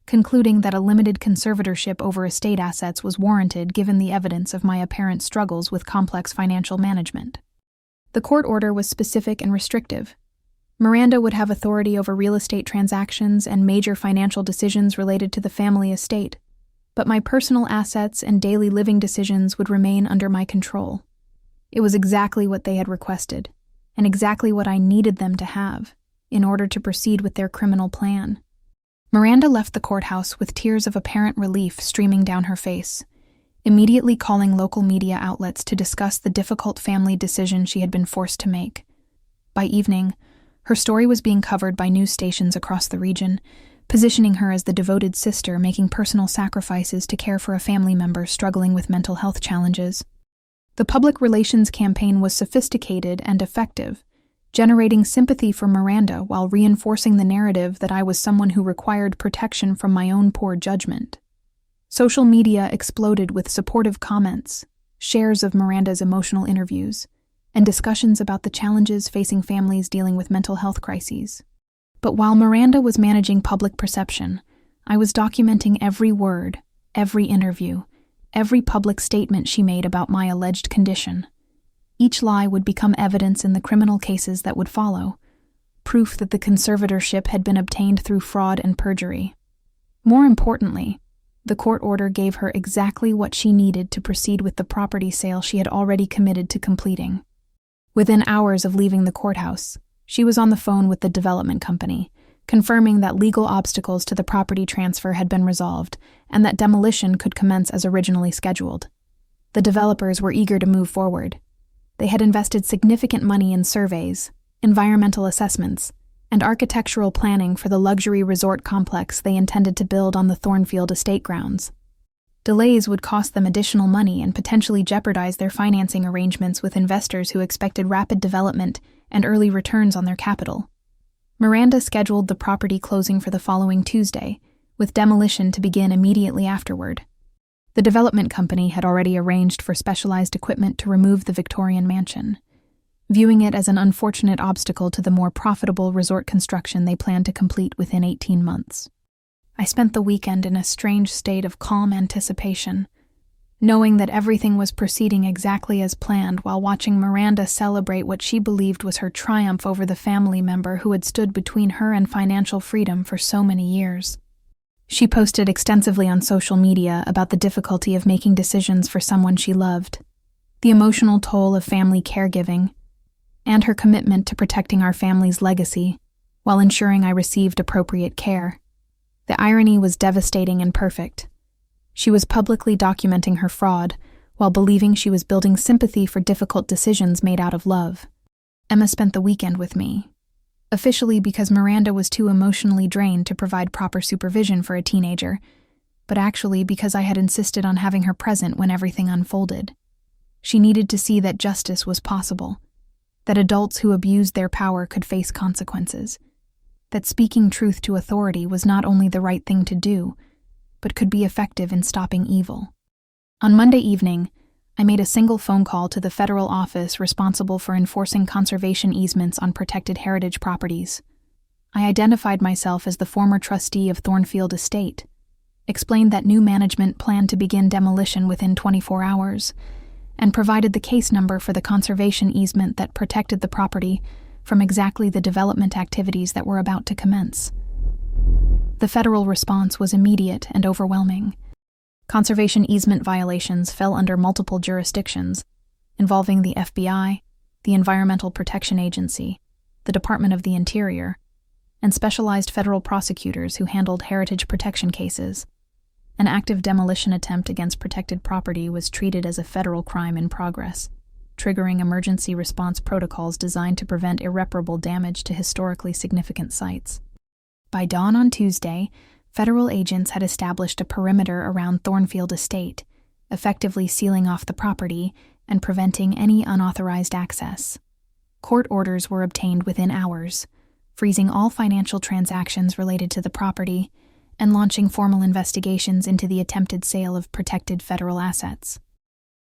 concluding that a limited conservatorship over estate assets was warranted given the evidence of my apparent struggles with complex financial management. The court order was specific and restrictive. Miranda would have authority over real estate transactions and major financial decisions related to the family estate, but my personal assets and daily living decisions would remain under my control. It was exactly what they had requested, and exactly what I needed them to have in order to proceed with their criminal plan. Miranda left the courthouse with tears of apparent relief streaming down her face, immediately calling local media outlets to discuss the difficult family decision she had been forced to make. By evening, her story was being covered by news stations across the region, positioning her as the devoted sister making personal sacrifices to care for a family member struggling with mental health challenges. The public relations campaign was sophisticated and effective, generating sympathy for Miranda while reinforcing the narrative that I was someone who required protection from my own poor judgment. Social media exploded with supportive comments, shares of Miranda's emotional interviews, and discussions about the challenges facing families dealing with mental health crises. But while Miranda was managing public perception, I was documenting every word, every interview, every public statement she made about my alleged condition. Each lie would become evidence in the criminal cases that would follow, proof that the conservatorship had been obtained through fraud and perjury. More importantly, the court order gave her exactly what she needed to proceed with the property sale she had already committed to completing. Within hours of leaving the courthouse, she was on the phone with the development company, confirming that legal obstacles to the property transfer had been resolved and that demolition could commence as originally scheduled. The developers were eager to move forward. They had invested significant money in surveys, environmental assessments, and architectural planning for the luxury resort complex they intended to build on the Thornfield estate grounds. Delays would cost them additional money and potentially jeopardize their financing arrangements with investors who expected rapid development and early returns on their capital. Miranda scheduled the property closing for the following Tuesday, with demolition to begin immediately afterward. The development company had already arranged for specialized equipment to remove the Victorian mansion, viewing it as an unfortunate obstacle to the more profitable resort construction they planned to complete within 18 months. I spent the weekend in a strange state of calm anticipation, knowing that everything was proceeding exactly as planned while watching Miranda celebrate what she believed was her triumph over the family member who had stood between her and financial freedom for so many years. She posted extensively on social media about the difficulty of making decisions for someone she loved, the emotional toll of family caregiving, and her commitment to protecting our family's legacy while ensuring I received appropriate care. The irony was devastating and perfect. She was publicly documenting her fraud while believing she was building sympathy for difficult decisions made out of love. Emma spent the weekend with me, officially because Miranda was too emotionally drained to provide proper supervision for a teenager, but actually because I had insisted on having her present when everything unfolded. She needed to see that justice was possible, that adults who abused their power could face consequences, that speaking truth to authority was not only the right thing to do, but could be effective in stopping evil. On Monday evening, I made a single phone call to the federal office responsible for enforcing conservation easements on protected heritage properties. I identified myself as the former trustee of Thornfield Estate, explained that new management planned to begin demolition within 24 hours, and provided the case number for the conservation easement that protected the property from exactly the development activities that were about to commence. The federal response was immediate and overwhelming. Conservation easement violations fell under multiple jurisdictions, involving the FBI, the Environmental Protection Agency, the Department of the Interior, and specialized federal prosecutors who handled heritage protection cases. An active demolition attempt against protected property was treated as a federal crime in progress, triggering emergency response protocols designed to prevent irreparable damage to historically significant sites. By dawn on Tuesday, federal agents had established a perimeter around Thornfield Estate, effectively sealing off the property and preventing any unauthorized access. Court orders were obtained within hours, freezing all financial transactions related to the property and launching formal investigations into the attempted sale of protected federal assets.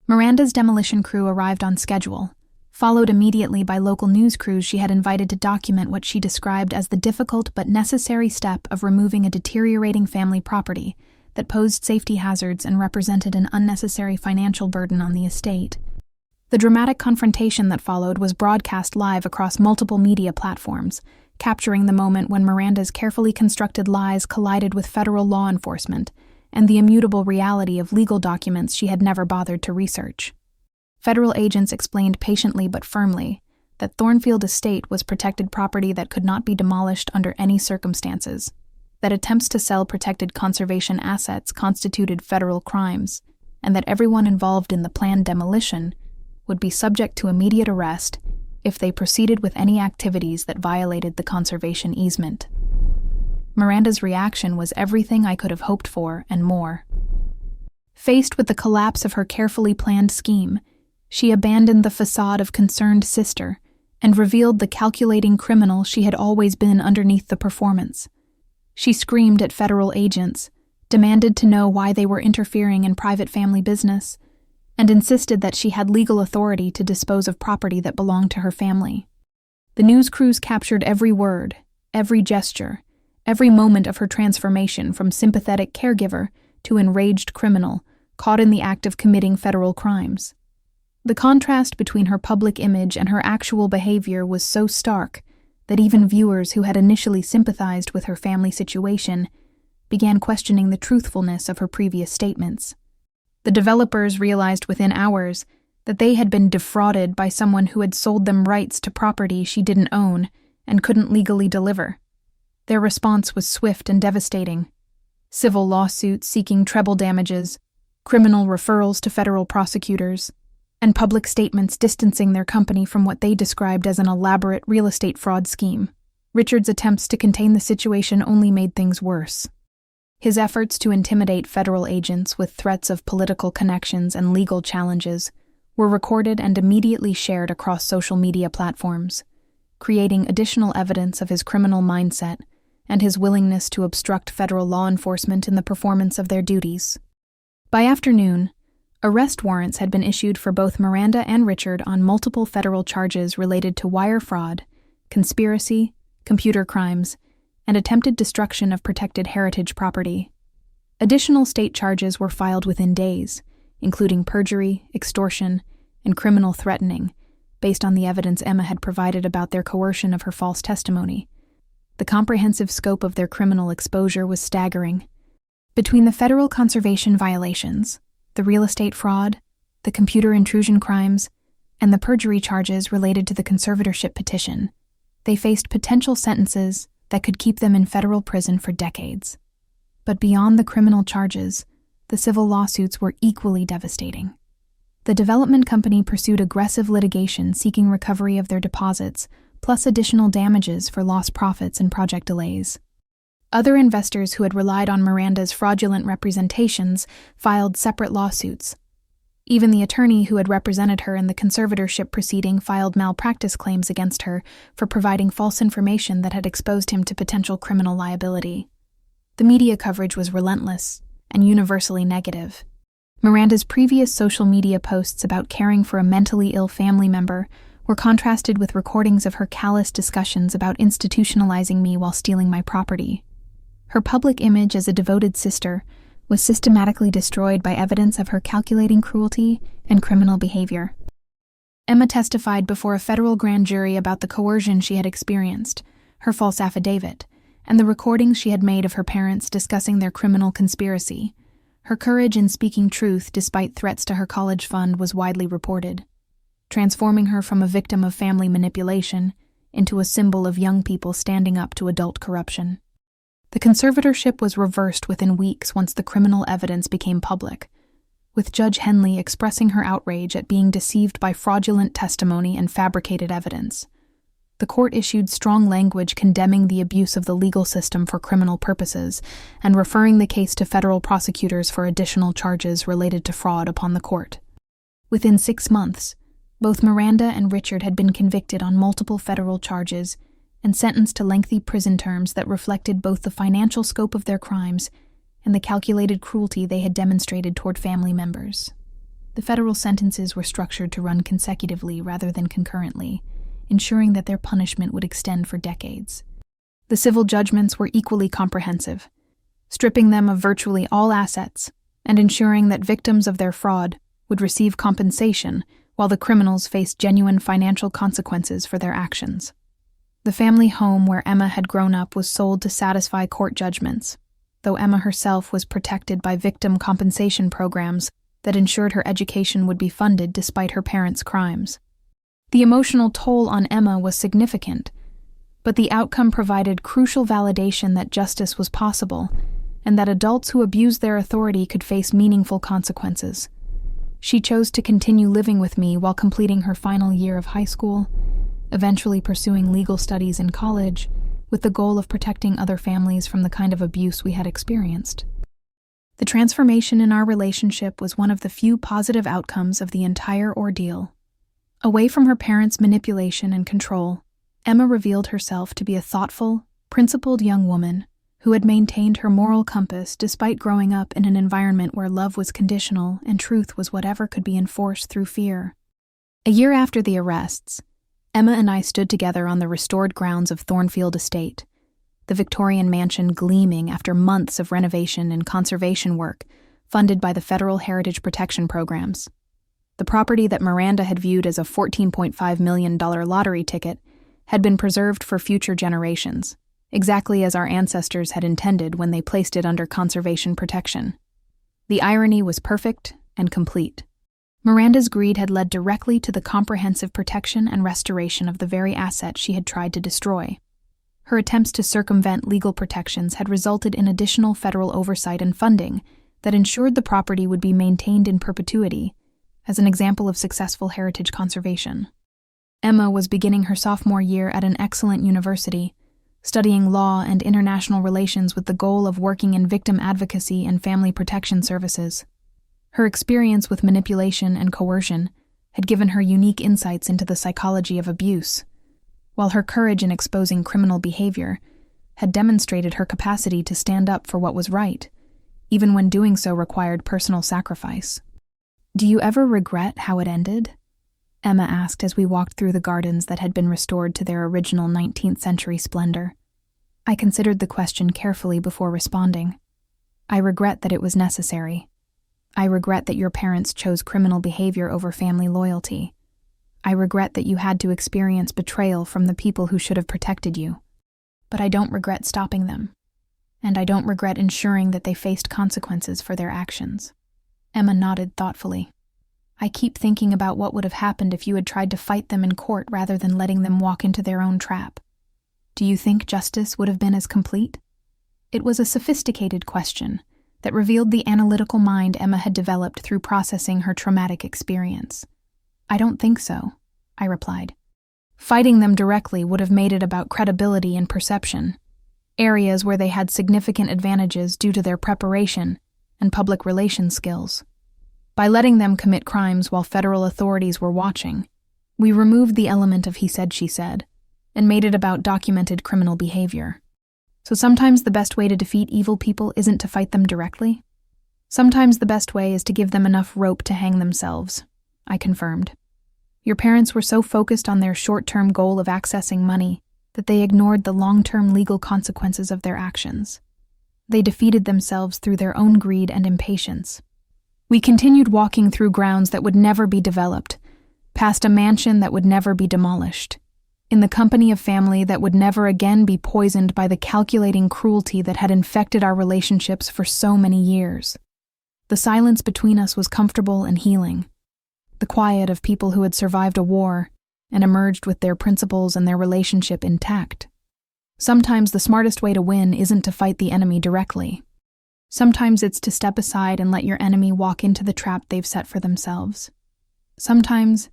Miranda's demolition crew arrived on schedule, followed immediately by local news crews she had invited to document what she described as the difficult but necessary step of removing a deteriorating family property that posed safety hazards and represented an unnecessary financial burden on the estate. The dramatic confrontation that followed was broadcast live across multiple media platforms, capturing the moment when Miranda's carefully constructed lies collided with federal law enforcement and the immutable reality of legal documents she had never bothered to research. Federal agents explained patiently but firmly that Thornfield Estate was protected property that could not be demolished under any circumstances, that attempts to sell protected conservation assets constituted federal crimes, and that everyone involved in the planned demolition would be subject to immediate arrest if they proceeded with any activities that violated the conservation easement. Miranda's reaction was everything I could have hoped for and more. Faced with the collapse of her carefully planned scheme, she abandoned the facade of concerned sister and revealed the calculating criminal she had always been underneath the performance. She screamed at federal agents, demanded to know why they were interfering in private family business, and insisted that she had legal authority to dispose of property that belonged to her family. The news crews captured every word, every gesture, every moment of her transformation from sympathetic caregiver to enraged criminal caught in the act of committing federal crimes. The contrast between her public image and her actual behavior was so stark that even viewers who had initially sympathized with her family situation began questioning the truthfulness of her previous statements. The developers realized within hours that they had been defrauded by someone who had sold them rights to property she didn't own and couldn't legally deliver. Their response was swift and devastating. Civil lawsuits seeking treble damages, criminal referrals to federal prosecutors, and public statements distancing their company from what they described as an elaborate real estate fraud scheme. Richard's attempts to contain the situation only made things worse. His efforts to intimidate federal agents with threats of political connections and legal challenges were recorded and immediately shared across social media platforms, creating additional evidence of his criminal mindset and his willingness to obstruct federal law enforcement in the performance of their duties. By afternoon, arrest warrants had been issued for both Miranda and Richard on multiple federal charges related to wire fraud, conspiracy, computer crimes, and attempted destruction of protected heritage property. Additional state charges were filed within days, including perjury, extortion, and criminal threatening, based on the evidence Emma had provided about their coercion of her false testimony. The comprehensive scope of their criminal exposure was staggering. Between the federal conservation violations, the real estate fraud, the computer intrusion crimes, and the perjury charges related to the conservatorship petition, they faced potential sentences that could keep them in federal prison for decades. But beyond the criminal charges, the civil lawsuits were equally devastating. The development company pursued aggressive litigation seeking recovery of their deposits, plus additional damages for lost profits and project delays. Other investors who had relied on Miranda's fraudulent representations filed separate lawsuits. Even the attorney who had represented her in the conservatorship proceeding filed malpractice claims against her for providing false information that had exposed him to potential criminal liability. The media coverage was relentless and universally negative. Miranda's previous social media posts about caring for a mentally ill family member were contrasted with recordings of her callous discussions about institutionalizing me while stealing my property. Her public image as a devoted sister was systematically destroyed by evidence of her calculating cruelty and criminal behavior. Emma testified before a federal grand jury about the coercion she had experienced, her false affidavit, and the recordings she had made of her parents discussing their criminal conspiracy. Her courage in speaking truth despite threats to her college fund was widely reported, transforming her from a victim of family manipulation into a symbol of young people standing up to adult corruption. The conservatorship was reversed within weeks once the criminal evidence became public, with Judge Henley expressing her outrage at being deceived by fraudulent testimony and fabricated evidence. The court issued strong language condemning the abuse of the legal system for criminal purposes and referring the case to federal prosecutors for additional charges related to fraud upon the court. Within 6 months, both Miranda and Richard had been convicted on multiple federal charges and sentenced to lengthy prison terms that reflected both the financial scope of their crimes and the calculated cruelty they had demonstrated toward family members. The federal sentences were structured to run consecutively rather than concurrently, ensuring that their punishment would extend for decades. The civil judgments were equally comprehensive, stripping them of virtually all assets and ensuring that victims of their fraud would receive compensation while the criminals faced genuine financial consequences for their actions. The family home where Emma had grown up was sold to satisfy court judgments, though Emma herself was protected by victim compensation programs that ensured her education would be funded despite her parents' crimes. The emotional toll on Emma was significant, but the outcome provided crucial validation that justice was possible and that adults who abused their authority could face meaningful consequences. She chose to continue living with me while completing her final year of high school, eventually pursuing legal studies in college, with the goal of protecting other families from the kind of abuse we had experienced. The transformation in our relationship was one of the few positive outcomes of the entire ordeal. Away from her parents' manipulation and control, Emma revealed herself to be a thoughtful, principled young woman who had maintained her moral compass despite growing up in an environment where love was conditional and truth was whatever could be enforced through fear. A year after the arrests, Emma and I stood together on the restored grounds of Thornfield Estate, the Victorian mansion gleaming after months of renovation and conservation work funded by the federal heritage protection programs. The property that Miranda had viewed as a $14.5 million lottery ticket had been preserved for future generations, exactly as our ancestors had intended when they placed it under conservation protection. The irony was perfect and complete. Miranda's greed had led directly to the comprehensive protection and restoration of the very asset she had tried to destroy. Her attempts to circumvent legal protections had resulted in additional federal oversight and funding that ensured the property would be maintained in perpetuity, as an example of successful heritage conservation. Emma was beginning her sophomore year at an excellent university, studying law and international relations with the goal of working in victim advocacy and family protection services. Her experience with manipulation and coercion had given her unique insights into the psychology of abuse, while her courage in exposing criminal behavior had demonstrated her capacity to stand up for what was right, even when doing so required personal sacrifice. "Do you ever regret how it ended?" Emma asked as we walked through the gardens that had been restored to their original 19th century splendor. I considered the question carefully before responding. "I regret that it was necessary. I regret that your parents chose criminal behavior over family loyalty. I regret that you had to experience betrayal from the people who should have protected you. But I don't regret stopping them. And I don't regret ensuring that they faced consequences for their actions." Emma nodded thoughtfully. "I keep thinking about what would have happened if you had tried to fight them in court rather than letting them walk into their own trap. Do you think justice would have been as complete?" It was a sophisticated question that revealed the analytical mind Emma had developed through processing her traumatic experience. "I don't think so," I replied. "Fighting them directly would have made it about credibility and perception, areas where they had significant advantages due to their preparation and public relations skills. By letting them commit crimes while federal authorities were watching, we removed the element of he said, she said, and made it about documented criminal behavior. So sometimes the best way to defeat evil people isn't to fight them directly. Sometimes the best way is to give them enough rope to hang themselves," I confirmed. "Your parents were so focused on their short-term goal of accessing money that they ignored the long-term legal consequences of their actions. They defeated themselves through their own greed and impatience." We continued walking through grounds that would never be developed, past a mansion that would never be demolished, in the company of family that would never again be poisoned by the calculating cruelty that had infected our relationships for so many years. The silence between us was comfortable and healing, the quiet of people who had survived a war and emerged with their principles and their relationship intact. Sometimes the smartest way to win isn't to fight the enemy directly. Sometimes it's to step aside and let your enemy walk into the trap they've set for themselves. Sometimes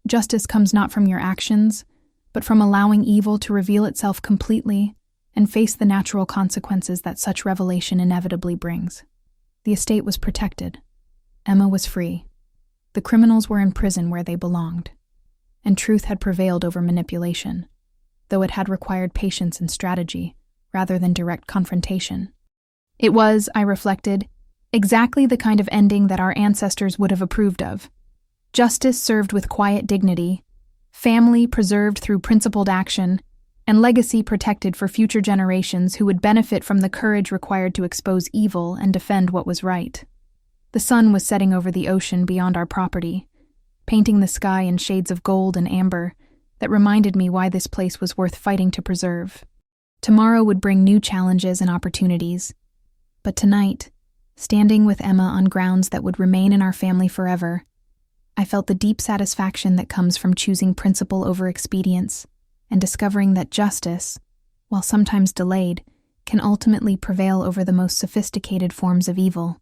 justice comes not from your actions, but from allowing evil to reveal itself completely and face the natural consequences that such revelation inevitably brings. The estate was protected. Emma was free. The criminals were in prison where they belonged. And truth had prevailed over manipulation, though it had required patience and strategy rather than direct confrontation. It was, I reflected, exactly the kind of ending that our ancestors would have approved of. Justice served with quiet dignity, family preserved through principled action, and legacy protected for future generations who would benefit from the courage required to expose evil and defend what was right. The sun was setting over the ocean beyond our property, painting the sky in shades of gold and amber that reminded me why this place was worth fighting to preserve. Tomorrow would bring new challenges and opportunities, but tonight, standing with Emma on grounds that would remain in our family forever, I felt the deep satisfaction that comes from choosing principle over expedience and discovering that justice, while sometimes delayed, can ultimately prevail over the most sophisticated forms of evil.